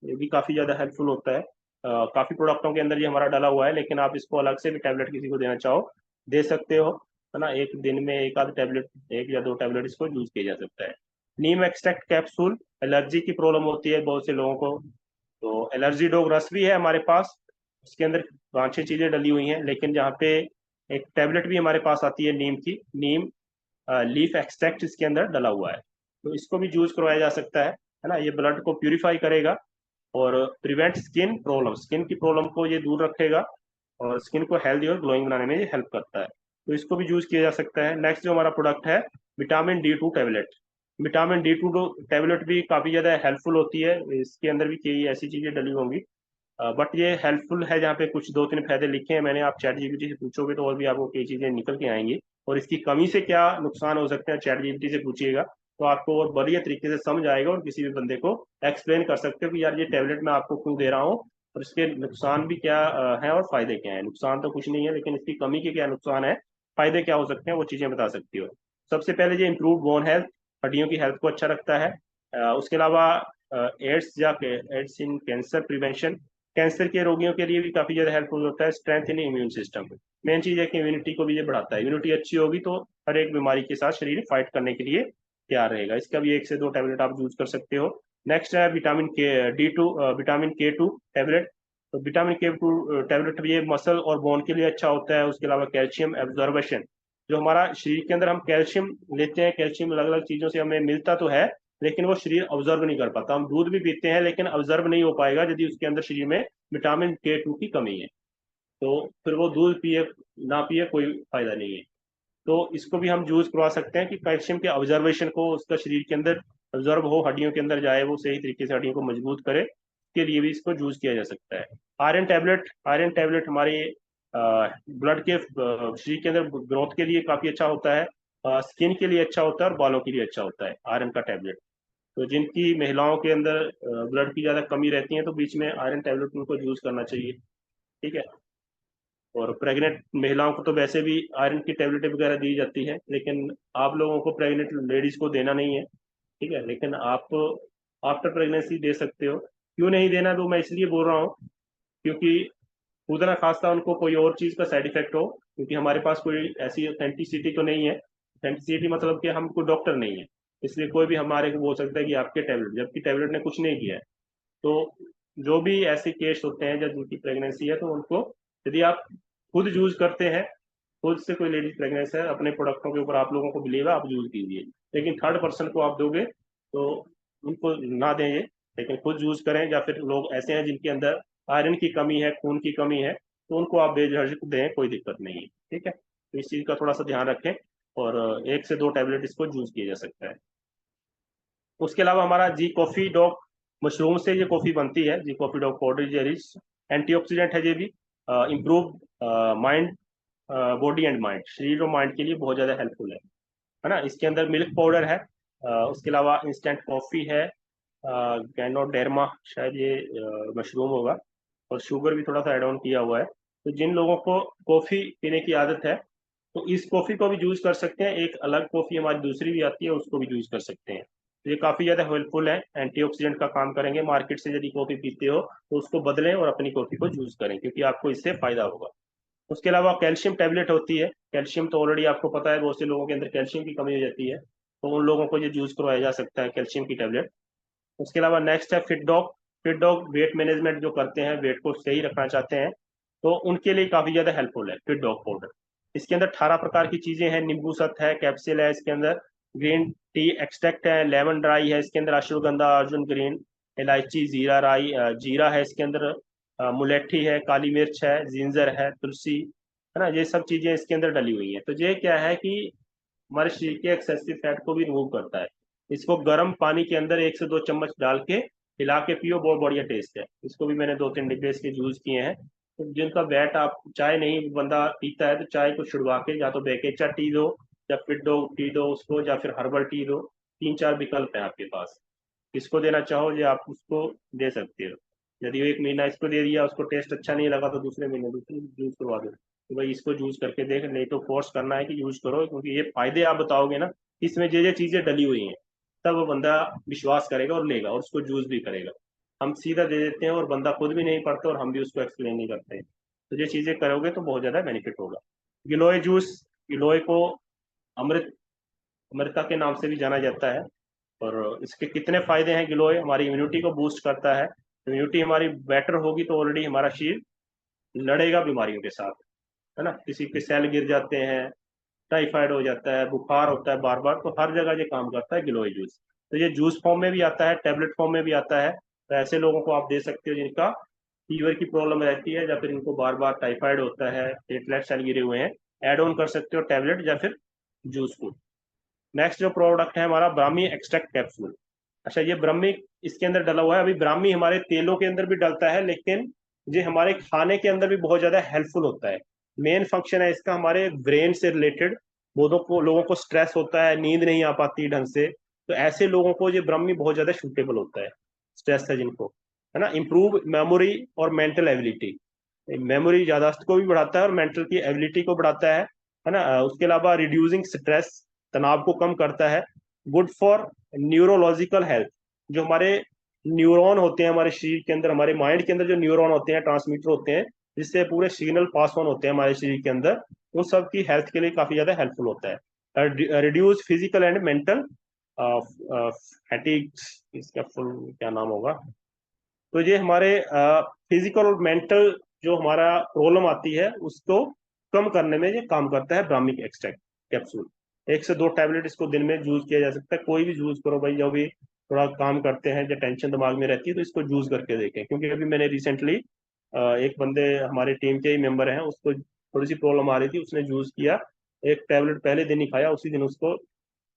ये भी काफी ज्यादा हेल्पफुल होता है। काफी प्रोडक्टों के अंदर ये हमारा डाला हुआ है, लेकिन आप इसको अलग से भी टैबलेट किसी को देना चाहो दे सकते हो, है ना। एक दिन में एक आध टैबलेट, एक या दो टैबलेट इसको यूज किया जा सकता है। नीम एक्सट्रैक्ट कैप्सूल, एलर्जी की प्रॉब्लम होती है बहुत से लोगों को, तो एलर्जी डोग रस भी है हमारे पास, उसके अंदर 5-6 चीजें डली हुई हैं, लेकिन जहाँ पे एक टैबलेट भी हमारे पास आती है नीम की, नीम लीफ एक्सट्रैक्ट इसके अंदर डला हुआ है, तो इसको भी यूज करवाया जा सकता है ना। ये ब्लड को प्यूरिफाई करेगा और प्रिवेंट स्किन प्रॉब्लम, स्किन की प्रॉब्लम को ये दूर रखेगा और स्किन को हेल्दी और ग्लोइंग बनाने में ये हेल्प करता है, तो इसको भी यूज किया जा सकता है। नेक्स्ट जो हमारा प्रोडक्ट है vitamin D2 tablet. Vitamin D2 tablet भी काफी ज्यादा हेल्पफुल होती है, इसके अंदर भी कई ऐसी चीजें डली होंगी, बट ये हेल्पफुल है जहाँ पे कुछ दो तीन फायदे लिखे हैं मैंने, आप चैट जीपीटी से पूछोगे तो और भी आपको कई चीजें निकल के आएंगी, और इसकी कमी से क्या नुकसान हो सकते हैं चैट जीपीटी से पूछिएगा तो आपको और बढ़िया तरीके से समझ आएगा, और किसी भी बंदे को एक्सप्लेन कर सकते हो कि यार ये टैबलेट मैं आपको क्यों दे रहा हूँ और इसके नुकसान भी क्या है और फायदे क्या है। नुकसान तो कुछ नहीं है, लेकिन इसकी कमी के क्या नुकसान है, फायदे क्या हो सकते हैं, वो चीजें बता सकती हो। सबसे पहले ये इम्प्रूव बोन हेल्थ, हड्डियों की हेल्थ को अच्छा रखता है। उसके अलावा एड्स या aids in cancer prevention, cancer के रोगियों के लिए भी काफी ज्यादा हेल्पफुल होता है। Strength in immune system, main चीज है कि इम्यूनिटी को भी ये बढ़ाता है, इम्यूनिटी अच्छी होगी तो हर एक बीमारी के साथ शरीर फाइट करने के लिए तैयार रहेगा। इसका भी 1 से 2 टैबलेट आप यूज कर सकते हो। नेक्स्ट है vitamin D2, vitamin K2 tablet. तो विटामिन K2 टैबलेट ये मसल और बोन के लिए अच्छा होता है। उसके अलावा कैल्शियम एब्जॉर्बेशन, जो हमारा शरीर के अंदर हम कैल्शियम लेते हैं, कैल्शियम अलग अलग चीजों से हमें मिलता तो है, लेकिन वो शरीर ऑब्जर्व नहीं कर पाता। हम दूध भी पीते हैं लेकिन ऑब्जर्व नहीं हो पाएगा यदि उसके अंदर शरीर में विटामिन K2 की कमी है, तो फिर वो दूध पिए ना पिए कोई फायदा नहीं है। तो इसको भी हम यूज करवा सकते हैं कि कैल्शियम के ऑब्जर्वेशन को उसका शरीर के अंदर ऑब्जर्व हो, हड्डियों के अंदर जाए, वो सही तरीके से हड्डियों को मजबूत करे, के लिए भी इसको यूज किया जा सकता है। आयरन टैबलेट, आयरन टैबलेट हमारे ब्लड के शरीर के अंदर ग्रोथ के लिए काफी अच्छा होता है, स्किन के लिए अच्छा होता है और बालों के लिए अच्छा होता है आयरन का टैबलेट। तो जिनकी महिलाओं के अंदर ब्लड की ज्यादा कमी रहती है तो बीच में आयरन टैबलेट उनको यूज करना चाहिए, ठीक है। और प्रेग्नेंट महिलाओं को तो वैसे भी आयरन की टेबलेट वगैरह दी जाती है, लेकिन आप लोगों को प्रेग्नेंट लेडीज को देना नहीं है, ठीक है, लेकिन आप आफ्टर प्रेगनेंसी दे सकते हो। क्यों नहीं देना, तो मैं इसलिए बोल रहा हूँ क्योंकि खुदा ना खास्ता उनको कोई और चीज का साइड इफेक्ट हो, क्योंकि हमारे पास कोई ऐसी ऑथेंटिसिटी तो नहीं है, ऑथेंटिसिटी मतलब कि हम कोई डॉक्टर नहीं है, इसलिए कोई भी हमारे को बोल सकता है कि आपके टैबलेट, जबकि टैबलेट ने कुछ नहीं किया है। तो जो भी ऐसे केस होते हैं जब जिनकी प्रेगनेंसी है तो उनको, यदि आप खुद यूज करते हैं, खुद से कोई लेडीज प्रेगनेंस है, अपने प्रोडक्टों के ऊपर आप लोगों को बिलीव है, आप यूज कीजिए, लेकिन थर्ड पर्सन को आप दोगे तो उनको ना दें ये, लेकिन खुद यूज करें। या फिर लोग ऐसे हैं जिनके अंदर आयरन की कमी है, खून की कमी है, तो उनको आप बेझिझक दें, कोई दिक्कत नहीं है, ठीक है। तो इस चीज का थोड़ा सा ध्यान रखें, और 1 से 2 टैबलेट इसको यूज किया जा सकता है। उसके अलावा हमारा जी कॉफी डॉग मशरूम से ये कॉफी बनती है, जी कॉफी डॉग पाउडर, ये रिच एंटीऑक्सीडेंट है, ये भी improve mind, body and mind, शरीर और माइंड के लिए बहुत ज्यादा हेल्पफुल है ना। इसके अंदर मिल्क पाउडर है, उसके अलावा इंस्टेंट कॉफी है, गैनोडेर्मा शायद ये मशरूम होगा, और शुगर भी थोड़ा सा एड ऑन किया हुआ है। तो जिन लोगों को कॉफी पीने की आदत है तो इस कॉफी को भी यूज कर सकते हैं, एक अलग कॉफी हमारी दूसरी भी आती है उसको भी यूज कर सकते हैं। तो ये काफी ज्यादा हेल्पफुल है, एंटीऑक्सीडेंट का काम करेंगे। मार्केट से यदि कॉफी पीते हो तो उसको बदलें और अपनी कॉफी को यूज करें, क्योंकि आपको इससे फायदा होगा। उसके अलावा कैल्शियम टैबलेट होती है। कैल्शियम तो ऑलरेडी आपको पता है, बहुत से लोगों के अंदर कैल्शियम की कमी हो जाती है, तो उन लोगों को ये यूज करवाया जा सकता है कैल्शियम की टैबलेट। उसके अलावा नेक्स्ट है fit dog. Fit dog weight management जो करते हैं, वेट को सही रखना चाहते हैं, तो उनके लिए काफी ज्यादा हेल्पफुल है फिट डॉग पाउडर। इसके अंदर 18 प्रकार की चीजें हैं, नींबू सत है, कैप्सिल है इसके अंदर, ग्रीन टी एक्सट्रैक्ट है, लेमन ड्राई है इसके अंदर, अश्वगंधा, अर्जुन ग्रीन, इलायची, जीरा राई, जीरा है इसके अंदर, मुलेठी है, काली मिर्च है, जिंजर है, तुलसी है ना, ये सब चीजें इसके अंदर डली हुई हैं। तो ये क्या है कि हमारे शरीर के एक्सेसिव फैट को भी रिमूव करता है। इसको गर्म पानी के अंदर 1 से 2 चम्मच डाल के हिला के पियो, बहुत बढ़िया टेस्ट है। इसको भी मैंने 2-3 डिब्बे इसके यूज किए हैं। तो जिनका वेट, आप चाय नहीं बंदा पीता है तो चाय को छुड़वा के या तो बेकेचा टी दो, या फिर दो टी दो उसको, या फिर हर्बल टी दो। 3-4 विकल्प है आपके पास, किसको देना चाहो ये आप उसको दे सकते हो। यदि 1 महीना इसको दे दिया, उसको टेस्ट अच्छा नहीं लगा, तो दूसरे महीने दूसरी यूज करवा दो कि भाई इसको यूज करके देख, नहीं तो फोर्स करना है कि यूज करो, क्योंकि ये फायदे आप बताओगे ना, इसमें ये चीजें डली हुई हैं, तब वो बंदा विश्वास करेगा और लेगा और उसको यूज भी करेगा। हम सीधा दे देते हैं और बंदा खुद भी नहीं पढ़ता और हम भी उसको एक्सप्लेन नहीं करते हैं। तो ये चीजें करोगे तो बहुत ज्यादा बेनिफिट होगा। गिलोय जूस, गिलोय को अमृत, अमृता के नाम से भी जाना जाता है। और इसके कितने फायदे हैं, गिलोय हमारी इम्यूनिटी को बूस्ट करता है। इम्यूनिटी हमारी बेटर होगी तो ऑलरेडी हमारा शरीर लड़ेगा बीमारियों के साथ, है ना। किसी के सेल गिर जाते हैं, टाइफाइड हो जाता है, बुखार होता है बार बार, तो हर जगह ये काम करता है गिलोय जूस। तो ये जूस फॉर्म में भी आता है, टैबलेट फॉर्म में भी आता है। तो ऐसे लोगों को आप दे सकते हो जिनका फीवर की प्रॉब्लम रहती है, या फिर इनको बार बार टाइफाइड होता है, प्लेटलेट सेल गिरे हुए हैं, एड ऑन कर सकते हो टैबलेट या फिर जूस को। नेक्स्ट जो प्रोडक्ट है हमारा, ब्राह्मी एक्सट्रैक्ट कैप्सूल। अच्छा, ये ब्राह्मी इसके अंदर डला हुआ है। अभी ब्राह्मी हमारे तेलों के अंदर भी डलता है, लेकिन ये हमारे खाने के अंदर भी बहुत ज्यादा हेल्पफुल होता है। मेन फंक्शन है इसका हमारे ब्रेन से रिलेटेड। बहुत को लोगों को स्ट्रेस होता है, नींद नहीं आ पाती ढंग से, तो ऐसे लोगों को ये ब्राह्मी बहुत ज्यादा सूटेबल होता है। स्ट्रेस है जिनको, है ना। इम्प्रूव मेमोरी और मेंटल एबिलिटी, मेमोरी याददाश्त को भी बढ़ाता है और मेंटल की एबिलिटी को बढ़ाता है ना। उसके अलावा रिड्यूसिंग स्ट्रेस, तनाव को कम करता है। गुड फॉर न्यूरोलॉजिकल हेल्थ, जो हमारे न्यूरॉन होते हैं हमारे शरीर के अंदर, हमारे माइंड के अंदर जो न्यूरॉन होते हैं, ट्रांसमीटर होते हैं, जिससे पूरे सिग्नल पास ऑन होते हैं हमारे शरीर के अंदर, उन सब की हेल्थ के लिए काफी ज्यादा हेल्पफुल होता है। Reduce physical and mental fatigue, इसका फुल क्या नाम होगा। तो ये हमारे फिजिकल और मेंटल जो हमारा प्रॉब्लम आती है उसको कम करने में ये काम करता है ब्राह्मी एक्सट्रैक्ट कैप्सूल। 1 से 2 टैबलेट इसको दिन में यूज किया जा सकता है। कोई भी यूज करो भाई, जो भी थोड़ा काम करते हैं, जो टेंशन दिमाग में रहती है, तो इसको यूज करके देखें। क्योंकि अभी मैंने रिसेंटली एक बंदे हमारे टीम के ही मेंबर हैं, उसको थोड़ी सी प्रॉब्लम आ रही थी, उसने यूज किया, 1 टैबलेट पहले दिन ही खाया, उसी दिन उसको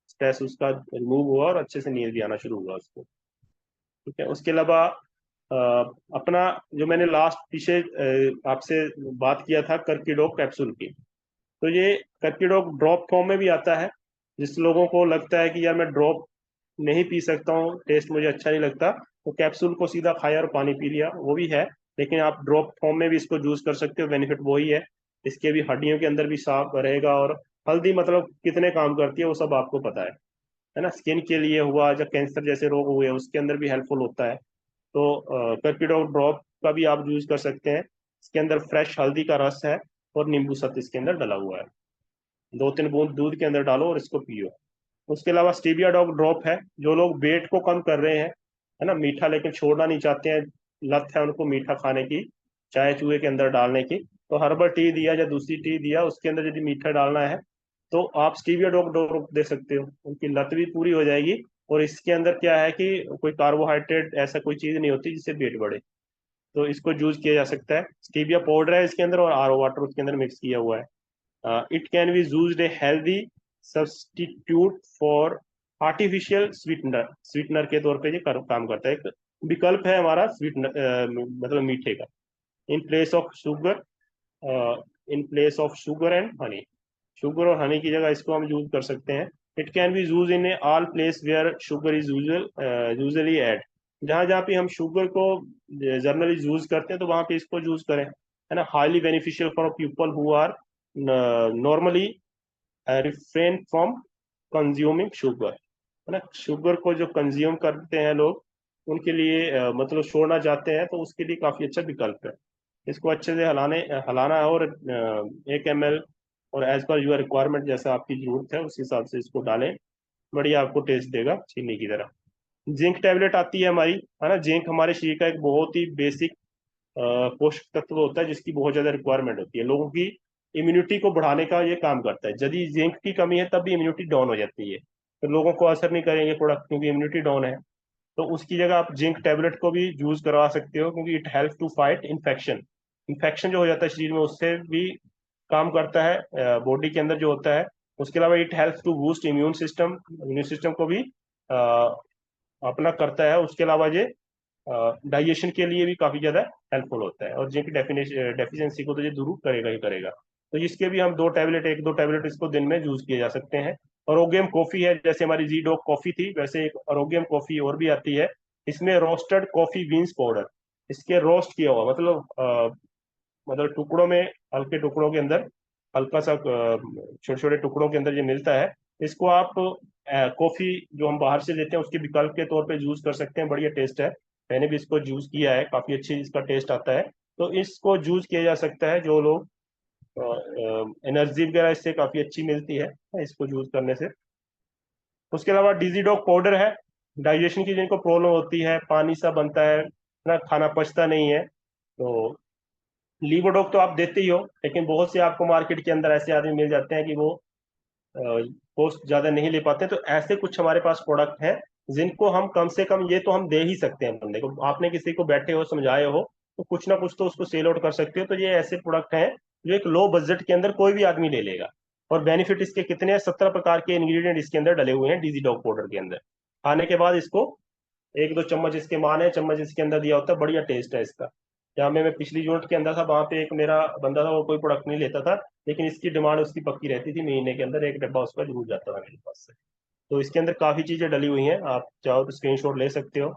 स्ट्रेस उसका रिमूव हुआ और अच्छे से नींद भी आना शुरू हुआ उसको। ठीक है। उसके अलावा अ, अपना जो मैंने लास्ट पीछे आपसे बात किया था कर्कीडोग कैप्सूल की, तो ये कर्कीडोग ड्रॉप फॉर्म में भी आता है। जिस लोगों को लगता है कि यार मैं ड्रॉप नहीं पी सकता हूँ, टेस्ट मुझे अच्छा नहीं लगता, तो कैप्सूल को सीधा खाया और पानी पी लिया, वो भी है। लेकिन आप ड्रॉप फॉर्म में भी इसको यूज कर सकते हो, बेनिफिट वही है। इसके भी हड्डियों के अंदर भी साफ रहेगा। और हल्दी मतलब कितने काम करती है वो सब आपको पता है ना। स्किन के लिए हुआ, जब कैंसर जैसे रोग हुए उसके अंदर भी हेल्पफुल होता है। तो कर्किडोग ड्रॉप का भी आप यूज कर सकते हैं। इसके अंदर फ्रेश हल्दी का रस है और नींबू सत इसके अंदर डला हुआ है। 2-3 बूंद दूध के अंदर डालो और इसको पियो। उसके अलावा स्टीबिया डॉग ड्रॉप है, जो लोग वेट को कम कर रहे हैं, है ना, मीठा लेकिन छोड़ना नहीं चाहते हैं, लत है उनको मीठा खाने की, चाय चूहे के अंदर डालने की, तो हर्बल टी दिया या दूसरी टी दिया, उसके अंदर यदि मीठा डालना है तो आप स्टीविया डॉग ड्रॉप दे सकते हो, उनकी लत भी पूरी हो जाएगी। और इसके अंदर क्या है कि कोई कार्बोहाइड्रेट ऐसा कोई चीज नहीं होती जिससे वेट बढ़े, तो इसको यूज किया जा सकता है। स्टीविया पाउडर है इसके अंदर और आरओ वाटर उसके अंदर मिक्स किया हुआ है। It can be used a healthy substitute for artificial sweetener, sweetener के तौर पे ये काम करता है, एक विकल्प है हमारा स्वीटनर, मतलब मीठे का, in place of sugar, in place of sugar and honey. Sugar और हनी की जगह इसको हम यूज कर सकते हैं। It can be use in all place where sugar is usually add, जहाँ जहाँ पे हम शुगर को जनरली यूज करते हैं तो वहाँ पे इसको यूज करें, है ना। Highly beneficial for people who are normally refrain from consuming sugar, है ना। शुगर को जो कंज्यूम करते हैं लोग, उनके लिए मतलब छोड़ना चाहते हैं तो उसके लिए काफी अच्छा विकल्प है। इसको अच्छे से हलाना है, और 1 ml, और एज पर यूर रिक्वायरमेंट, जैसा आपकी जरूरत है उस हिसाब से इसको डालें। बढ़िया आपको टेस्ट देगा चीनी की तरह। जिंक टैबलेट आती है हमारी, है ना। जिंक हमारे शरीर का एक बहुत ही बेसिक पोषक तत्व होता है, जिसकी बहुत ज्यादा रिक्वायरमेंट होती है। लोगों की इम्यूनिटी को बढ़ाने का ये काम करता है। यदि जिंक की कमी है तब भी इम्यूनिटी डाउन हो जाती है, तो लोगों को असर नहीं करेंगे प्रोडक्ट, क्योंकि इम्यूनिटी डाउन है। तो उसकी जगह आप जिंक टैबलेट को भी यूज करवा सकते हो, क्योंकि it help to fight infection. Infection जो हो जाता है शरीर में, उससे भी काम करता है बॉडी के अंदर जो होता है। उसके अलावा it help to boost immune system को भी अपना करता है। उसके अलावा ये डाइजेशन के लिए भी काफी ज्यादा हेल्पफुल होता है, और जिंक डेफिशिएंसी को तो ये दूर करेगा ही करेगा। तो इसके भी हम 2 टैबलेट, 1-2 टैबलेट इसको दिन में यूज किए जा सकते हैं। आरोग्यम कॉफी है, जैसे हमारी जी डॉक कॉफी थी, वैसे एक आरोग्यम कॉफी और भी आती है। इसमें रोस्टेड कॉफी बीन्स पाउडर, इसके रोस्ट किया हुआ, मतलब टुकड़ों में, हल्के टुकड़ों के अंदर, हल्का सा छोटे छोटे टुकड़ों के अंदर ये मिलता है। इसको आप कॉफी जो हम बाहर से लेते हैं उसके विकल्प के तौर पे यूज कर सकते हैं। बढ़िया टेस्ट है, मैंने भी इसको यूज किया है, काफी अच्छी इसका टेस्ट आता है। तो इसको यूज किया जा सकता है, जो लोग एनर्जी वगैरह इससे काफी अच्छी मिलती है इसको यूज करने से। उसके अलावा डिजीडॉक पाउडर है, डाइजेशन की जिनको प्रॉब्लम होती है, पानी सा बनता है ना, खाना पचता नहीं है, तो लीवोडॉक तो आप देते ही हो। लेकिन बहुत से आपको मार्केट के अंदर ऐसे आदमी मिल जाते हैं कि वो कॉस्ट ज्यादा नहीं ले पाते, तो ऐसे कुछ हमारे पास प्रोडक्ट हैं जिनको हम कम से कम, ये तो हम दे ही सकते हैं बंदे को। आपने किसी को बैठे हो समझाए हो तो कुछ ना कुछ तो उसको सेल आउट कर सकते हो। तो ये ऐसे प्रोडक्ट हैं जो एक लो बजट के अंदर कोई भी आदमी ले लेगा। और बेनिफिट इसके कितने हैं, 17 प्रकार के इंग्रेडिएंट इसके अंदर डले हुए हैं डीजी डॉग पाउडर के अंदर। खाने के बाद इसको 1-2 चम्मच, इसके मान है चम्मच इसके अंदर दिया होता है। बढ़िया टेस्ट है इसका। जहाँ मैं पिछली यूनिट के अंदर था, वहां पे एक मेरा बंदा था, वो कोई प्रोडक्ट नहीं लेता था, लेकिन इसकी डिमांड उसकी पक्की रहती थी, महीने के अंदर एक डब्बा उसका जरूर जाता था मेरे पास से। तो इसके अंदर काफी चीजें डली हुई हैं, आप चाहो तो स्क्रीनशॉट ले सकते हो,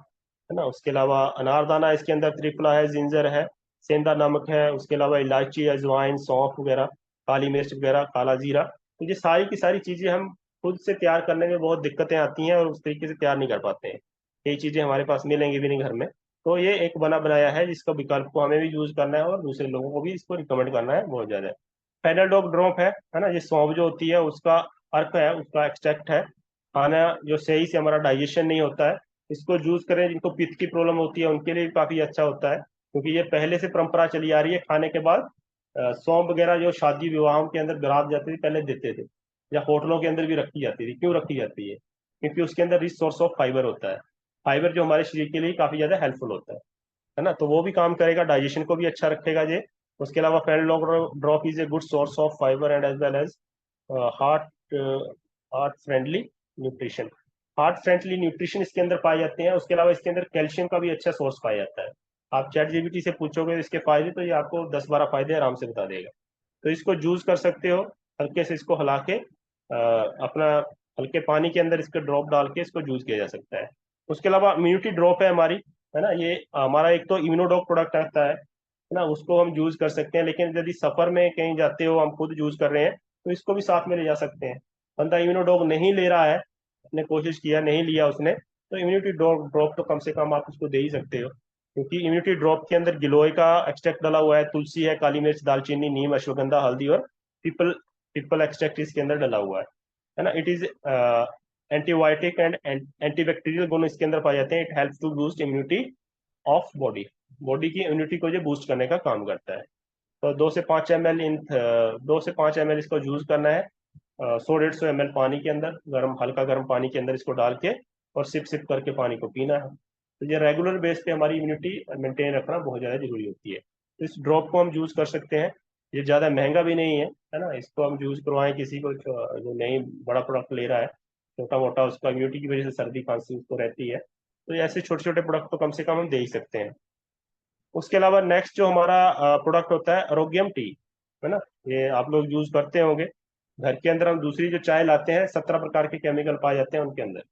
है ना। उसके अलावा अनारदाना इसके अंदर, त्रिफला है, जिंजर है, सेंधा नमक है, उसके अलावा इलायची, अजवाइन, सौंफ वगैरह, काली मिर्च वगैरह, काला जीरा। तो ये सारी की सारी चीजें हम खुद से तैयार करने में बहुत दिक्कतें आती हैं, और उस तरीके से तैयार नहीं कर पाते हैं। ये चीजें हमारे पास मिलेंगी भी नहीं घर में। तो ये एक बना बनाया है, जिसका विकल्प को हमें भी यूज करना है, और दूसरे लोगों को भी इसको रिकमेंड करना है बहुत ज्यादा। फेनाडोग ड्रॉप है ना, ये सौंफ जो होती है उसका अर्क है, उसका एक्सट्रैक्ट है। खाना जो सही से हमारा डाइजेशन नहीं होता है, इसको यूज करें। जिनको पित्त की प्रॉब्लम होती है उनके लिए भी काफी अच्छा होता है, क्योंकि ये पहले से परंपरा चली आ रही है। खाने के बाद सौंफ वगैरह जो शादी विवाहों के अंदर बारात जाती थी पहले देते थे, या होटलों के अंदर भी रखी जाती थी। क्यों रखी जाती है? क्योंकि उसके अंदर रिच सोर्स ऑफ फाइबर होता है। फाइबर जो हमारे शरीर के लिए काफी ज्यादा हेल्पफुल होता है ना। तो वो भी काम करेगा, डाइजेशन को भी अच्छा रखेगा ये। उसके अलावा फेनलॉग drop is a good source of fibre and as well as heart heart friendly nutrition. Heart friendly nutrition इसके अंदर पाए जाते हैं। उसके अलावा इसके अंदर कैल्शियम का भी अच्छा सोर्स पाया जाता है। आप चैट जीपीटी से पूछोगे इसके फायदे, तो ये आपको 10-12 फायदे आराम से बता देगा। तो इसको जूस कर सकते हो, हल्के से इसको हिला के, अपना हल्के पानी के अंदर इसके ड्रॉप डाल के इसको जूस किया जा सकता है। उसके अलावा इम्यूनिटी ड्रॉप है हमारी, है ना। ये हमारा एक तो इम्यूनोडॉक प्रोडक्ट आता है ना, उसको हम यूज कर सकते हैं। लेकिन यदि सफर में कहीं जाते हो, हम खुद यूज कर रहे हैं, तो इसको भी साथ में ले जा सकते हैं। बंदा इम्यूनोडॉक नहीं ले रहा है, उसने कोशिश किया नहीं लिया उसने, तो इम्यूनिटी ड्रॉप ड्रॉप तो कम से कम आप उसको दे ही सकते हो। क्योंकि इम्यूनिटी ड्रॉप के अंदर गिलोय का एक्सट्रैक्ट डाला हुआ है, तुलसी है, काली मिर्च, दालचीनी, नीम, अश्वगंधा, हल्दी और पीपल पीपल एक्सट्रैक्ट इसके अंदर डाला हुआ है ना। It is antibiotic and antibacterial गुण इसके अंदर पाए जाते हैं। It help to boost immunity of body, body की इम्यूनिटी को ये बूस्ट करने का काम करता है। तो 2 से 5 ml इसको यूज करना है 100-150 ml पानी के अंदर, हल्का गर्म पानी के अंदर इसको डाल के, और सिप सिप करके पानी को पीना है। तो ये रेगुलर बेस पे हमारी इम्यूनिटी मेंटेन रखना बहुत ज़्यादा जरूरी होती है। तो इस ड्रॉप को हम यूज कर सकते हैं। ये ज़्यादा महंगा भी नहीं है ना। इसको हम यूज करवाएं किसी को जो नहीं बड़ा प्रोडक्ट ले रहा है, छोटा मोटा, उसका इम्यूनिटी की वजह से सर्दी खांसी उसको रहती है, तो ऐसे छोटे छोटे प्रोडक्ट तो कम से कम हम दे ही सकते हैं। उसके अलावा नेक्स्ट जो हमारा प्रोडक्ट होता है आरोग्यम टी, है ना। ये आप लोग यूज करते होंगे घर के अंदर। हम दूसरी जो चाय लाते हैं, 17 प्रकार के केमिकल पाए जाते हैं उनके अंदर।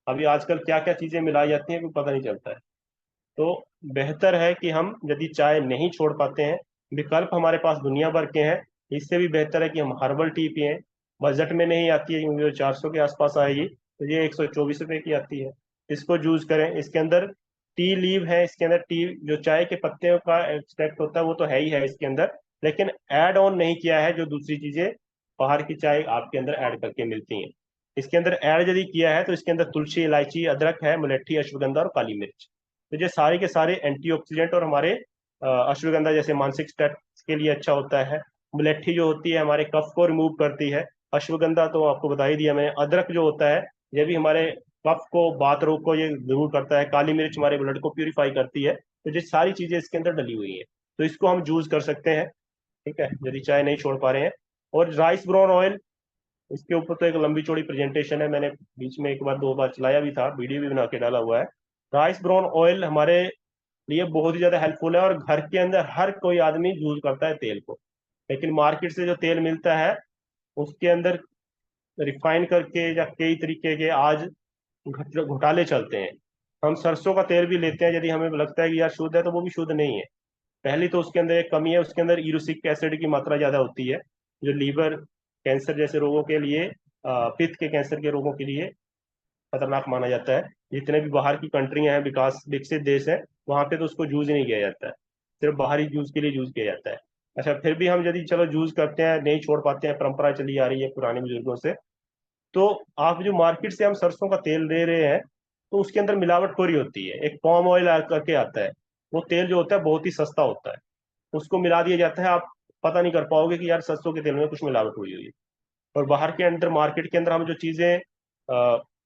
अभी आजकल क्या क्या चीजें मिलाई जाती हैं कोई पता नहीं चलता है। तो बेहतर है कि हम यदि चाय नहीं छोड़ पाते हैं, विकल्प हमारे पास दुनिया भर के हैं, इससे भी बेहतर है कि हम हर्बल टी पिए। बजट में नहीं आती है, क्योंकि वो 400 के आसपास आएगी, तो ये 124 रुपए की आती है। इसको यूज करें। इसके अंदर टी लीव है इसके अंदर, टी जो चाय के पत्ते का एक्सट्रैक्ट होता है वो तो है ही है इसके अंदर, लेकिन ऐड ऑन नहीं किया है जो दूसरी चीजें बाहर की चाय आपके अंदर ऐड करके मिलती हैं। इसके अंदर ऐड यदि किया है तो इसके अंदर तुलसी, इलायची, अदरक है, मुलट्ठी, अश्वगंधा और काली मिर्च। तो ये सारे के सारे एंटीऑक्सीडेंट और हमारे अश्वगंधा जैसे मानसिक स्ट्रेस के लिए अच्छा होता है। मुलट्ठी जो होती है हमारे कफ को रिमूव करती है। अश्वगंधा तो आपको बता ही दिया मैंने। अदरक जो होता है ये भी हमारे कफ को, बात रोग को ये दूर करता है। काली मिर्च हमारे ब्लड को प्यूरिफाई करती है। तो ये सारी चीजें इसके अंदर डली हुई है, तो इसको हम यूज कर सकते हैं। ठीक है, यदि चाय नहीं छोड़ पा रहे हैं। और राइस ब्राउन ऑयल, इसके ऊपर तो एक लंबी चौड़ी प्रेजेंटेशन है, मैंने बीच में एक बार दो बार चलाया भी था, वीडियो भी बना के डाला हुआ है। राइस ब्राउन ऑयल हमारे लिए बहुत ही ज्यादा हेल्पफुल है और घर के अंदर हर कोई आदमी यूज करता है तेल को। लेकिन मार्केट से जो तेल मिलता है उसके अंदर रिफाइन करके या कई तरीके के आज घोटाले चलते हैं। हम सरसों का तेल भी लेते हैं, यदि हमें लगता है कि यार शुद्ध है, तो वो भी शुद्ध नहीं है। पहली तो उसके अंदर एक कमी है, उसके अंदर यूरिक एसिड की मात्रा ज्यादा होती है, जो लीवर कैंसर जैसे रोगों के लिए, पित्त के कैंसर के रोगों के लिए खतरनाक माना जाता है। जितने भी बाहर की कंट्रियां हैं, विकास विकसित देश है, वहां पे तो उसको यूज ही नहीं किया जाता है, सिर्फ बाहरी यूज के लिए यूज किया जाता है। अच्छा, फिर भी हम यदि चलो यूज करते हैं, नहीं छोड़ पाते हैं, परंपरा चली आ रही है पुराने बुजुर्गों से, तो आप जो मार्केट से हम सरसों का तेल ले रहे हैं तो उसके अंदर मिलावटखोरी होती है। एक पॉम ऑयल करके आता है, वो तेल जो होता है बहुत ही सस्ता होता है, उसको मिला दिया जाता है। आप पता नहीं कर पाओगे कि यार सरसों के तेल में कुछ मिलावट हुई हुई है। और बाहर के अंदर, मार्केट के अंदर हम जो चीजें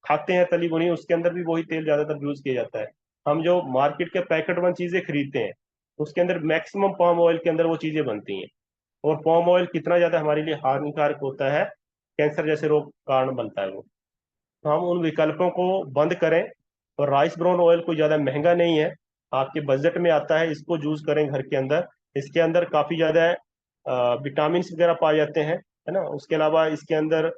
खाते हैं तली भुनी, उसके अंदर भी वही तेल ज्यादातर यूज किया जाता है। हम जो मार्केट के पैकेट बंद चीजें खरीदते हैं उसके अंदर मैक्सिमम पाम ऑयल के अंदर वो चीजें बनती हैं। और पाम ऑयल कितना ज्यादा हमारे लिए हानिकारक होता है, कैंसर जैसे रोग कारण बनता है वो। तो हम उन विकल्पों को बंद करें। और राइस ब्राउन ऑयल कोई ज़्यादा महंगा नहीं है, आपके बजट में आता है, इसको यूज़ करें घर के अंदर। इसके अंदर काफ़ी ज़्यादा विटामिन वगैरह पाए जाते हैं, है ना। उसके अलावा इसके अंदर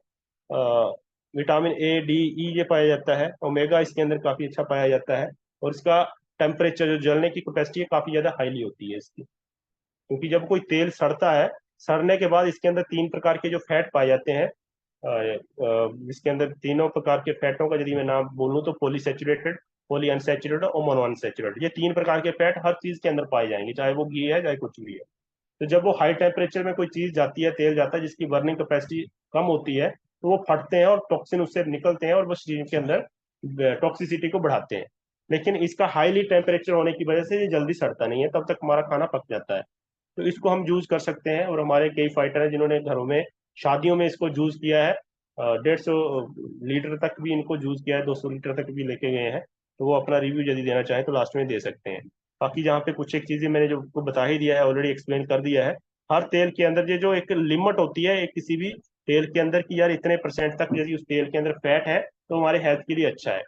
विटामिन ए, डी, ई ये पाया जाता है। ओमेगा इसके अंदर काफ़ी अच्छा पाया जाता है। और इसका टेम्परेचर, जो जलने की कैपेसिटी है, काफ़ी ज़्यादा हाईली होती है इसकी। क्योंकि जब कोई तेल सड़ता है, सड़ने के बाद इसके अंदर तीन प्रकार के जो फैट पाए जाते हैं, जिसके अंदर तीनों प्रकार के फैटों का यदि मैं नाम बोलूँ तो पॉलीसेचुरेटेड, पॉली अनसेचुरेटेड और मोनो अनसेचुरेटेड, ये तीन प्रकार के फैट हर चीज के अंदर पाए जाएंगे, चाहे वो घी है चाहे कुछ भी है। तो जब वो हाई टेम्परेचर में कोई चीज जाती है, तेल जाता है जिसकी बर्निंग कैपेसिटी कम होती है, तो वो फटते हैं और टॉक्सिन उससे निकलते हैं और वो शरीर के अंदर टॉक्सिसिटी को बढ़ाते हैं। लेकिन इसका हाईली टेम्परेचर होने की वजह से ये जल्दी सड़ता नहीं है, तब तक हमारा खाना पक जाता है। तो इसको हम यूज कर सकते हैं। और हमारे कई फाइटर हैं जिन्होंने घरों में, शादियों में इसको यूज किया है। 150 लीटर तक भी इनको यूज किया है, 200 लीटर तक भी लेके गए हैं। तो वो अपना रिव्यू यदि देना चाहें तो लास्ट में दे सकते हैं। बाकी जहाँ पे कुछ एक चीजें मैंने जो आपको बता ही दिया है, ऑलरेडी एक्सप्लेन कर दिया है। हर तेल के अंदर ये जो एक लिमिट होती है, एक किसी भी तेल के अंदर की, यार इतने परसेंट तक यदि उस तेल के अंदर फैट है तो हमारे हेल्थ के लिए अच्छा है।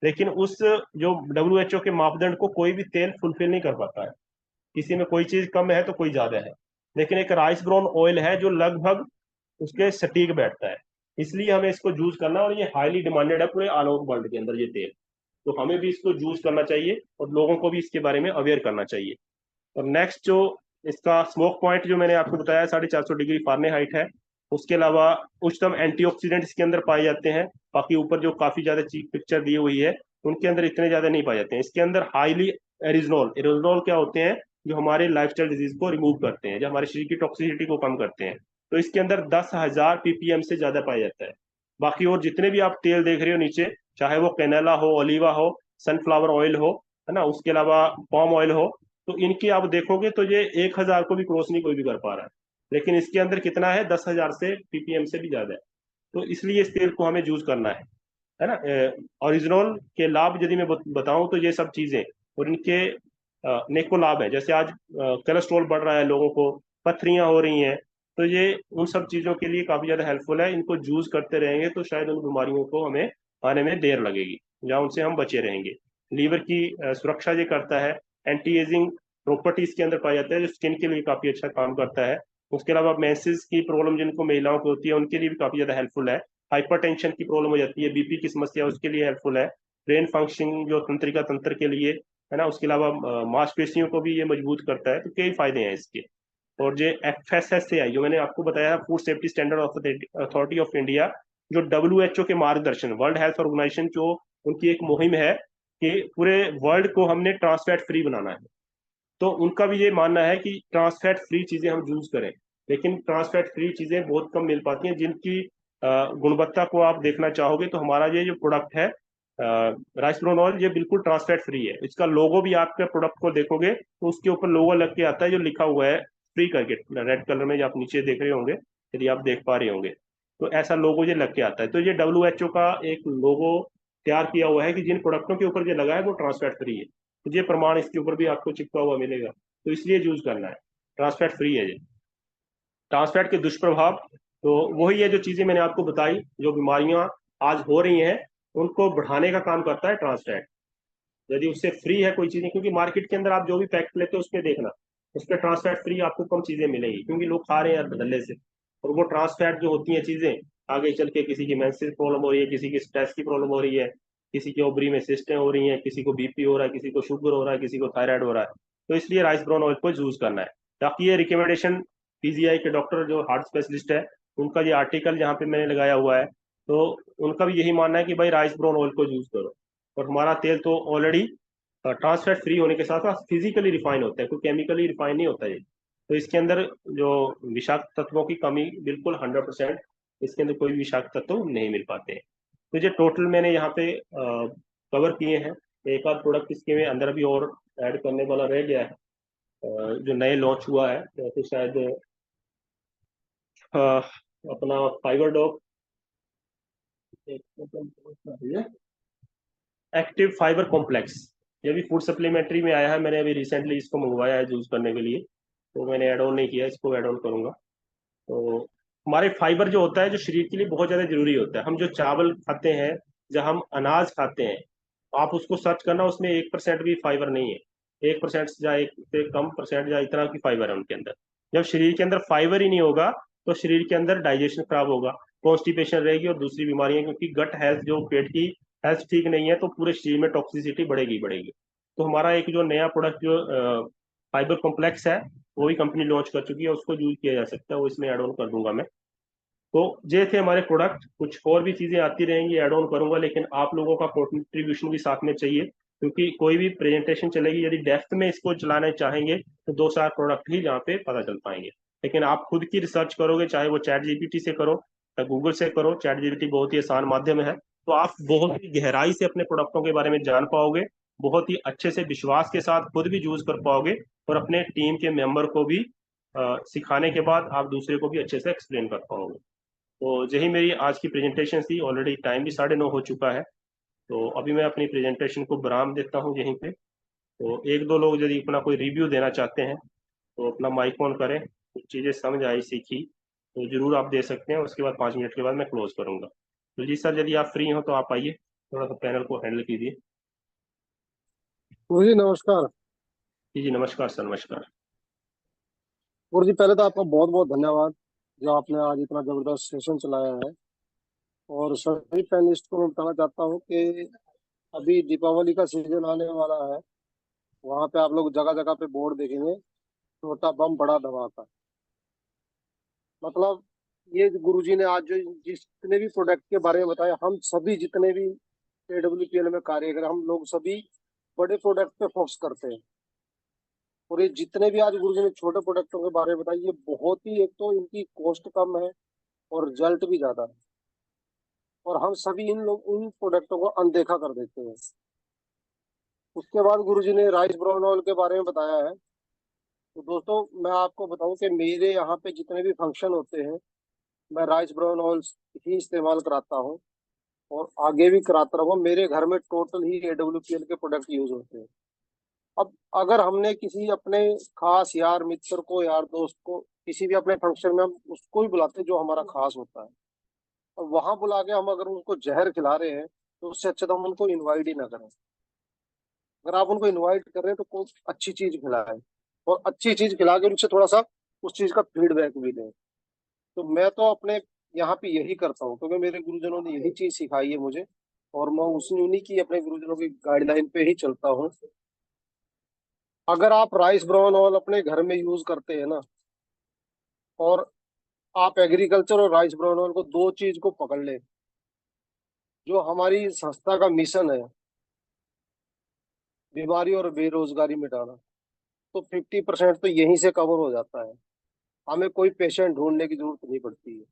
लेकिन उस जो WHO के मापदंड को कोई भी तेल फुलफिल नहीं कर पाता है। किसी में कोई चीज कम है तो कोई ज्यादा है। लेकिन एक राइस ब्राउन ऑयल है जो लगभग उसके सटीक बैठता है, इसलिए हमें इसको यूज करना। और ये हाईली डिमांडेड है पूरे ऑल ओवर वर्ल्ड के अंदर ये तेल। तो हमें भी इसको यूज करना चाहिए और लोगों को भी इसके बारे में अवेयर करना चाहिए। और नेक्स्ट जो इसका स्मोक पॉइंट जो मैंने आपको बताया, 450 डिग्री फ़ारेनहाइट है। उसके अलावा उच्चतम एंटीऑक्सीडेंट इसके अंदर पाए जाते हैं। बाकी ऊपर जो काफी ज्यादा पिक्चर दी हुई है उनके अंदर इतने ज्यादा नहीं पाए जाते हैं। इसके अंदर हाईली एरिजोनॉल, एरिजोनॉल क्या होते हैं, जो हमारे लाइफस्टाइल डिजीज को रिमूव करते हैं, जो हमारे शरीर की टॉक्सिसिटी को कम करते हैं। तो इसके अंदर 10,000 ppm से ज्यादा पाया जाता है। बाकी और जितने भी आप तेल देख रहे हो नीचे, चाहे वो कैनेला हो, ओलिवा हो, सनफ्लावर ऑयल हो, है ना, उसके अलावा पाम ऑयल हो, तो इनकी आप देखोगे तो ये 1,000 को भी क्रॉस नहीं कोई भी कर पा रहा है। लेकिन इसके अंदर कितना है, 10,000 से ppm से भी ज्यादा है। तो इसलिए इस तेल को हमें यूज करना है ना। ओरिजिनल के लाभ यदि मैं बताऊं तो ये सब चीजें और इनके नेको लाभ है। जैसे आज कोलेस्ट्रॉल बढ़ रहा है, लोगों को पथरियां हो रही हैं, तो ये उन सब चीजों के लिए काफी ज्यादा हेल्पफुल है। इनको यूज करते रहेंगे तो शायद उन बीमारियों को हमें आने में देर लगेगी या उनसे हम बचे रहेंगे। लीवर की सुरक्षा ये करता है। एंटी एजिंग प्रॉपर्टी इसके अंदर पाया जाता है, जो स्किन के लिए काफी अच्छा काम करता है। उसके अलावा मेंसेस की प्रॉब्लम जिनको महिलाओं को होती है उनके लिए भी काफी ज्यादा हेल्पफुल है। हाइपरटेंशन की प्रॉब्लम हो जाती है, बीपी की समस्या, उसके लिए हेल्पफुल है। ब्रेन फंक्शनिंग जो तंत्रिका तंत्र के लिए, है ना। उसके अलावा मांसपेशियों को भी ये मजबूत करता है। तो कई फायदे हैं इसके। और जो FSSAI जो मैंने आपको बताया, food safety standard authority of India, जो WHO के मार्गदर्शन, वर्ल्ड हेल्थ ऑर्गेनाइजेशन जो उनकी एक मुहिम है कि पूरे वर्ल्ड को हमने ट्रांसफैट फ्री बनाना है। तो उनका भी ये मानना है कि ट्रांसफैट फ्री चीजें हम यूज करें, लेकिन ट्रांसफैट फ्री चीजें बहुत कम मिल पाती हैं। जिनकी गुणवत्ता को आप देखना चाहोगे तो हमारा ये जो प्रोडक्ट है राइस ब्राउन ऑयल, ये बिल्कुल ट्रांसफैट फ्री है। इसका लोगो भी आपके प्रोडक्ट को देखोगे तो उसके ऊपर लोगो लग के आता है जो लिखा हुआ है फ्री करके, रेड कलर में, जो आप नीचे देख रहे होंगे, यदि आप देख पा रहे होंगे, तो ऐसा लोगो ये लग के आता है। तो ये WHO का एक लोगो तैयार किया हुआ है कि जिन प्रोडक्टों के ऊपर ये लगा है वो ट्रांसफैट फ्री है। तो ये प्रमाण इसके ऊपर भी आपको चिपका हुआ मिलेगा, तो इसलिए यूज करना है। ट्रांसफैट फ्री है ये। ट्रांसफैट के दुष्प्रभाव तो वही है जो चीजें मैंने आपको बताई, जो बीमारियां आज हो रही हैं उनको बढ़ाने का काम करता है ट्रांसफैट। यदि उससे फ्री है कोई चीजें, क्योंकि मार्केट के अंदर आप जो भी पैकेट लेते हो उस पर देखना, उस पर ट्रांसफैट फ्री आपको कम चीजें मिलेंगी, क्योंकि लोग खा रहे हैं धल्ले से। और वो ट्रांसफैट जो होती हैं चीजें, आगे चल के किसी की मेंसेस प्रॉब्लम हो रही है, किसी की स्ट्रेस की प्रॉब्लम हो रही है, किसी की ओवरी में सिस्टें हो रही है, किसी को BP हो रहा है, किसी को शुगर हो रहा है, किसी को थायराइड हो रहा है। तो इसलिए राइस ब्राउन ऑयल को यूज करना है। ताकि ये रिकमेंडेशन PGI के डॉक्टर जो हार्ट स्पेशलिस्ट है उनका ये आर्टिकल यहाँ पे मैंने लगाया हुआ है, तो उनका भी यही मानना है कि भाई राइस ब्राउन ऑयल को यूज करो। और हमारा तेल तो ऑलरेडी ट्रांसफैट फ्री होने के साथ साथ फिजिकली रिफाइन होता है, कोई केमिकली रिफाइन नहीं होता ये। तो इसके अंदर जो विषाक्त तत्वों की कमी बिल्कुल 100%, इसके अंदर कोई विषाक्त तत्व नहीं मिल पाते हैं। तो ये टोटल मैंने यहाँ पे कवर किए हैं। एक आध प्रोडक्ट इसके में अंदर भी और ऐड करने वाला रह गया है, जो नए लॉन्च हुआ है, तो शायद अपना fibre dog, active fibre complex, ये भी फूड सप्लीमेंट्री में आया है। मैंने अभी रिसेंटली इसको मंगवाया है यूज करने के लिए, तो मैंने ऐड ऑन नहीं किया, इसको ऐड ऑन करूंगा। तो हमारे फाइबर जो होता है जो शरीर के लिए बहुत ज्यादा जरूरी होता है, हम जो चावल खाते हैं, जब हम अनाज खाते हैं, आप उसको सर्च करना, उसमें 1% भी फाइबर नहीं है। 1% या एक से कम परसेंट या इतना की फाइबर है उनके अंदर। जब शरीर के अंदर फाइबर ही नहीं होगा तो शरीर के अंदर डाइजेशन खराब होगा, कॉन्स्टिपेशन रहेगी और दूसरी बीमारियां, क्योंकि गट हेल्थ, जो पेट की हेल्थ ठीक नहीं है तो पूरे शरीर में टॉक्सिसिटी बढ़ेगी बढ़ेगी। तो हमारा एक जो नया प्रोडक्ट जो फाइबर कॉम्प्लेक्स है, वो भी कंपनी लॉन्च कर चुकी है, उसको यूज किया जा सकता है, वो इसमें ऐड ऑन कर दूंगा मैं। तो ये थे हमारे प्रोडक्ट। कुछ और भी चीजें आती रहेंगी, ऐड ऑन करूंगा, लेकिन आप लोगों का कंट्रीब्यूशन भी साथ में चाहिए, क्योंकि कोई भी प्रेजेंटेशन चलेगी यदि डेप्थ में इसको चलाना चाहेंगे तो 2-4 प्रोडक्ट ही जहाँ पे पता चल पाएंगे। लेकिन आप खुद की रिसर्च करोगे, चाहे वो ChatGPT से करो या गूगल से करो, ChatGPT बहुत ही आसान माध्यम है, तो आप बहुत ही गहराई से अपने प्रोडक्टों के बारे में जान पाओगे, बहुत ही अच्छे से विश्वास के साथ खुद भी यूज कर पाओगे, और अपने टीम के मेंबर को भी सिखाने के बाद आप दूसरे को भी अच्छे से एक्सप्लेन कर पाओगे। तो यही मेरी आज की प्रेजेंटेशन थी। ऑलरेडी टाइम भी 9:30 हो चुका है, तो अभी मैं अपनी प्रेजेंटेशन को विराम देता हूँ यहीं पे। तो एक दो लोग यदि अपना कोई रिव्यू देना चाहते हैं तो अपना माइक ऑन करें, कुछ चीज़ें समझ आई सीखी तो जरूर आप दे सकते हैं। उसके बाद 5 मिनट के बाद मैं क्लोज करूंगा। तो जी सर, यदि आप फ्री हो तो आप आइए, थोड़ा सा पैनल को हैंडल कीजिए। गुरु जी नमस्कार। जी जी, नमस्कार सर, नमस्कार। गुरु जी पहले तो आपका बहुत बहुत धन्यवाद, जो आपने आज इतना जबरदस्त सेशन चलाया है। और सभी पैनलिस्ट को मैं बताना चाहता हूँ कि अभी दीपावली का सीजन आने वाला है। वहाँ पे आप लोग जगह जगह पे बोर्ड देखेंगे, छोटा बम बड़ा धमाका। मतलब ये गुरु जी ने आज जो जितने भी प्रोडक्ट के बारे में बताया, हम सभी जितने भी AWPL में कार्य करें, हम लोग सभी बड़े प्रोडक्ट पे फोकस करते हैं। और ये जितने भी आज गुरु जी ने छोटे प्रोडक्टों के बारे में बताया, ये बहुत ही, एक तो इनकी कॉस्ट कम है और रिजल्ट भी ज्यादा है। और हम सभी इन लोग इन प्रोडक्टों को अनदेखा कर देते हैं। उसके बाद गुरुजी ने राइस ब्राउन ऑयल के बारे में बताया है। तो दोस्तों मैं आपको बताऊं कि मेरे यहाँ पे जितने भी फंक्शन होते हैं, मैं राइस ब्राउन ऑयल ही इस्तेमाल कराता हूँ और आगे भी कराता रहूंगा। मेरे घर में टोटल ही AWPL के प्रोडक्ट यूज होते हैं। अब अगर हमने किसी अपने खास यार मित्र को, यार दोस्त को, किसी भी अपने फंक्शन में हम उसको ही बुलाते हैं जो हमारा खास होता है, और वहां बुला के हम अगर उनको जहर खिला रहे हैं, तो उससे अच्छा तो हम उनको इनवाइट ही ना करें। अगर आप उनको इनवाइट कर रहे हैं तो कोई अच्छी चीज खिलाएं, और अच्छी चीज खिला के उनसे थोड़ा सा उस चीज का फीडबैक भी लें। तो मैं तो अपने यहाँ पे यही करता हूँ, क्योंकि मेरे गुरुजनों ने यही चीज सिखाई है मुझे, और मैं उन्हीं की, अपने गुरुजनों की गाइडलाइन पे ही चलता हूँ। अगर आप राइस ब्राउन ऑयल अपने घर में यूज करते हैं ना, और आप एग्रीकल्चर और राइस ब्राउन ऑयल को, दो चीज को पकड़ ले, जो हमारी संस्था का मिशन है, बीमारी और बेरोजगारी मिटाना। तो 50% तो यहीं से कवर हो जाता है, हमें कोई पेशेंट ढूंढने की जरूरत नहीं पड़ती है।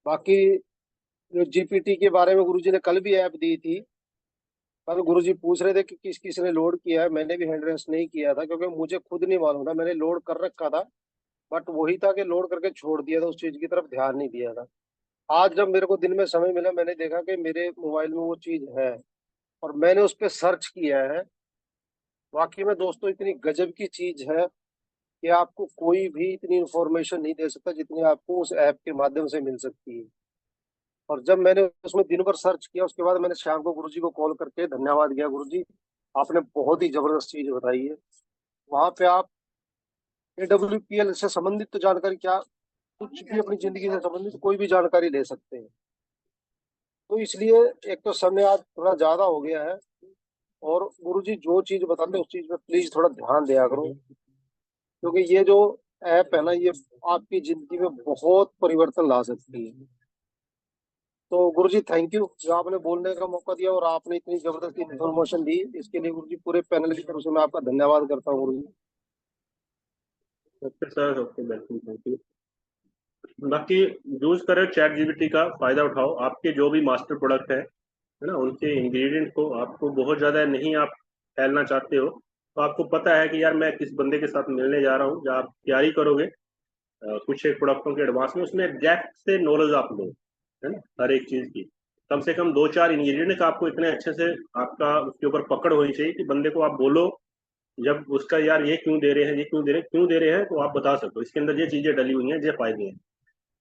बाकी जो जीपीटी के बारे में गुरुजी ने कल भी ऐप दी थी, कल गुरुजी पूछ रहे थे कि किस किस ने लोड किया है। मैंने भी हैंड रेस नहीं किया था क्योंकि मुझे खुद नहीं मालूम था, मैंने लोड कर रखा था, बट वही था कि लोड करके छोड़ दिया था, उस चीज की तरफ ध्यान नहीं दिया था। आज जब मेरे को दिन में समय मिला, मैंने देखा कि मेरे मोबाइल में वो चीज है और मैंने उस पर सर्च किया है। वाकई में दोस्तों इतनी गजब की चीज है कि आपको कोई भी इतनी इंफॉर्मेशन नहीं दे सकता जितनी आपको उस ऐप के माध्यम से मिल सकती है। और जब मैंने उसमें दिन भर सर्च किया, उसके बाद मैंने शाम को गुरुजी को कॉल करके धन्यवाद किया, गुरुजी आपने बहुत ही जबरदस्त चीज बताई है। वहां पे आप AWPL से संबंधित तो जानकारी क्या, कुछ भी अपनी जिंदगी से संबंधित कोई भी जानकारी ले सकते हैं। तो इसलिए एक तो समय आज थोड़ा ज्यादा हो गया है, और गुरुजी जो चीज बताते हैं उस चीज पे प्लीज थोड़ा ध्यान दिया करो, क्योंकि ये जो ऐप है ना, ये आपकी जिंदगी में बहुत परिवर्तन ला सकती है। तो गुरुजी थैंक यू जो आपने बोलने का मौका दिया और आपने इतनी जबरदस्त इन्फॉर्मेशन दी, इसके लिए गुरुजी पूरे पैनल की तरफ से मैं आपका धन्यवाद करता हूँ गुरुजी। Okay sir, okay, welcome, thank you. बाकी यूज करें चैट जीपीटी का फायदा उठाओ, आपके जो भी मास्टर प्रोडक्ट है ना, उनके इंग्रेडिएंट को आपको बहुत ज्यादा नहीं आप फैलना चाहते हो, तो आपको पता है कि यार मैं किस बंदे के साथ मिलने जा रहा हूँ, जब आप तैयारी करोगे कुछ एक प्रोडक्टों के एडवांस में, उसमें एग्जैक्ट से नॉलेज आप लो, है ना, हर एक चीज की। कम से कम दो चार इंग्रेडिएंट का आपको इतने अच्छे से आपका उसके ऊपर पकड़ होनी चाहिए कि बंदे को आप बोलो, जब उसका यार ये क्यों दे रहे हैं, ये क्यों दे रहे हैं, तो आप बता सको इसके अंदर ये चीजें डली हुई हैं, ये फायदे हैं।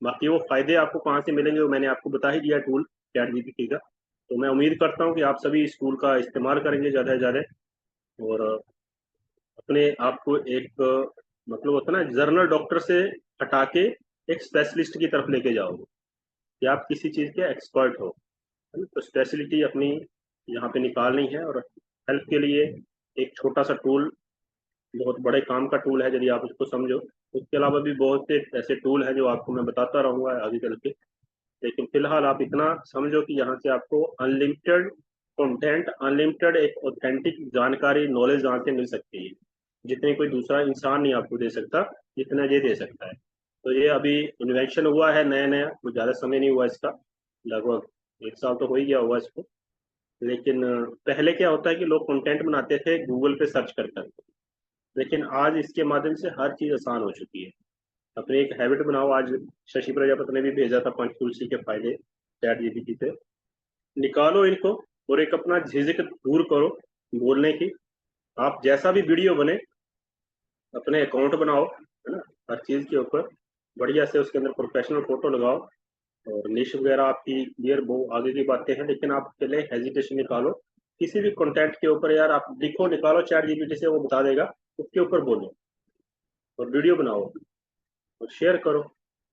बाकी वो फायदे आपको कहाँ से मिलेंगे वो मैंने आपको बता ही दिया, टूल चैट जीपीटी का। तो मैं उम्मीद करता हूँ कि आप सभी इस टूल का इस्तेमाल करेंगे ज़्यादा से ज़्यादा, और अपने आप को एक मतलब होता है ना, जर्नल डॉक्टर से हटा के एक स्पेशलिस्ट की तरफ लेके जाओगे, कि आप किसी चीज़ के एक्सपर्ट हो, है ना? तो स्पेशलिटी अपनी यहाँ पे निकालनी है, और हेल्प के लिए एक छोटा सा टूल बहुत बड़े काम का टूल है यदि आप उसको समझो। उसके अलावा भी बहुत से ऐसे टूल हैं जो आपको मैं बताता रहूंगा आगे चल के, लेकिन फिलहाल आप इतना समझो कि यहाँ से आपको अनलिमिटेड कंटेंट, अनलिमिटेड एक ऑथेंटिक जानकारी, नॉलेज यहाँ से मिल सकती है, जितनी कोई दूसरा इंसान नहीं आपको दे सकता, जितना ये दे सकता है। तो ये अभी इन्वेंशन हुआ है नया नया, कुछ ज़्यादा समय नहीं हुआ इसका, लगभग 1 साल तो हो ही गया हुआ इसको। लेकिन पहले क्या होता है कि लोग कंटेंट बनाते थे गूगल पे सर्च कर कर, लेकिन आज इसके माध्यम से हर चीज़ आसान हो चुकी है। अपनी एक हैबिट बनाओ। आज शशि प्रजापति ने भी भेजा था 5 तुलसी के फायदे चैट जीपीटी से, निकालो इनको और एक अपना झिझक दूर करो बोलने की। आप जैसा भी वीडियो बने अपने अकाउंट बनाओ, है ना, हर चीज के ऊपर बढ़िया से उसके अंदर प्रोफेशनल फोटो लगाओ, और निश वगैरह आपकी क्लियर, वो आगे की बातें हैं, लेकिन आप पहले हेजिटेशन निकालो किसी भी कंटेंट के ऊपर। यार आप लिखो, निकालो चैट जीपीटी से, वो बता देगा, उसके ऊपर बोलो और वीडियो बनाओ और शेयर करो।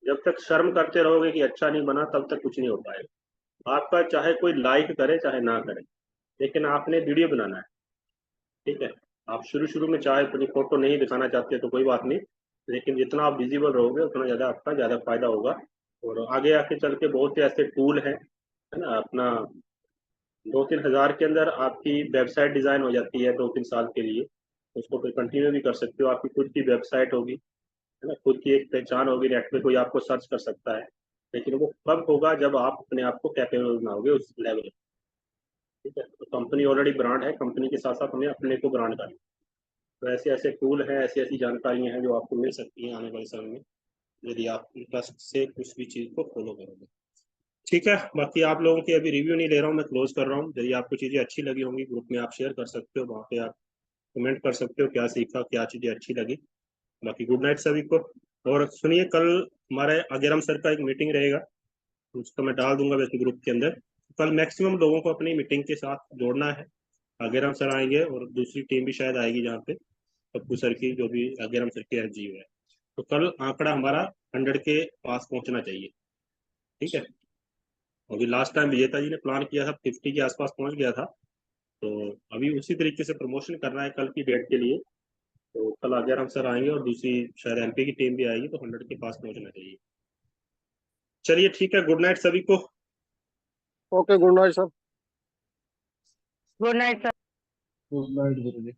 जब तक शर्म करते रहोगे कि अच्छा नहीं बना, तब तक कुछ नहीं हो पाएगा आपका, चाहे कोई लाइक करे चाहे ना करे, लेकिन आपने वीडियो बनाना है। ठीक है, आप शुरू शुरू में चाहे अपनी फोटो नहीं दिखाना चाहते तो कोई बात नहीं, लेकिन जितना आप विजिबल रहोगे उतना ज़्यादा आपका ज़्यादा फायदा होगा। और आगे आके चल के बहुत से ऐसे टूल हैं, है ना, अपना 2-3 हज़ार के अंदर आपकी वेबसाइट डिज़ाइन हो जाती है 2-3 साल के लिए, उसको फिर कंटिन्यू भी कर सकते हो, आपकी खुद की वेबसाइट होगी, है ना, खुद की एक पहचान होगी, नेट पे कोई आपको सर्च कर सकता है। लेकिन वो कब होगा, जब आप अपने आप को कैपेबल बनाओगे उस लेवल। ठीक है, तो कंपनी ऑलरेडी ब्रांड है, कंपनी के साथ साथ हमें अपने को ब्रांड करना है। तो ऐसे ऐसे टूल हैं, ऐसी ऐसी जानकारियां हैं जो आपको मिल सकती हैं आने वाले समय में, यदि आप इंटरेस्ट से कुछ भी चीज़ को फॉलो करोगे। ठीक है, बाकी आप लोगों की अभी रिव्यू नहीं ले रहा हूँ, मैं क्लोज कर रहा हूँ। यदि आपको चीज़ें अच्छी लगी होंगी ग्रुप में आप शेयर कर सकते हो, वहाँ पे आप कमेंट कर सकते हो क्या सीखा, क्या चीज़ें अच्छी लगी। बाकी गुड नाइट सभी को। और सुनिए, कल हमारे अगेरम सर का एक मीटिंग रहेगा, उसको मैं डाल दूंगा वैसे ग्रुप के अंदर। कल मैक्सिमम लोगों को अपनी मीटिंग के साथ जोड़ना है। अगेरम सर आएंगे और दूसरी टीम भी शायद आएगी, जहाँ पे पप्पू सर की, जो भी अगेरम सर के एसजीओ है। तो कल आंकड़ा हमारा 100 के पास पहुंचना चाहिए। ठीक है, अभी लास्ट टाइम विजेता जी ने प्लान किया था 50 के आसपास पहुंच गया था, तो अभी उसी तरीके से प्रमोशन करना है कल की डेट के लिए। तो कल अगेरम सर आएंगे और दूसरी शायद एमपी की टीम भी आएगी, तो 100 के पास पहुंचना चाहिए। चलिए ठीक है, गुड नाइट सभी को। Okay, good night sir. Good night sir. Good night गुरु जी।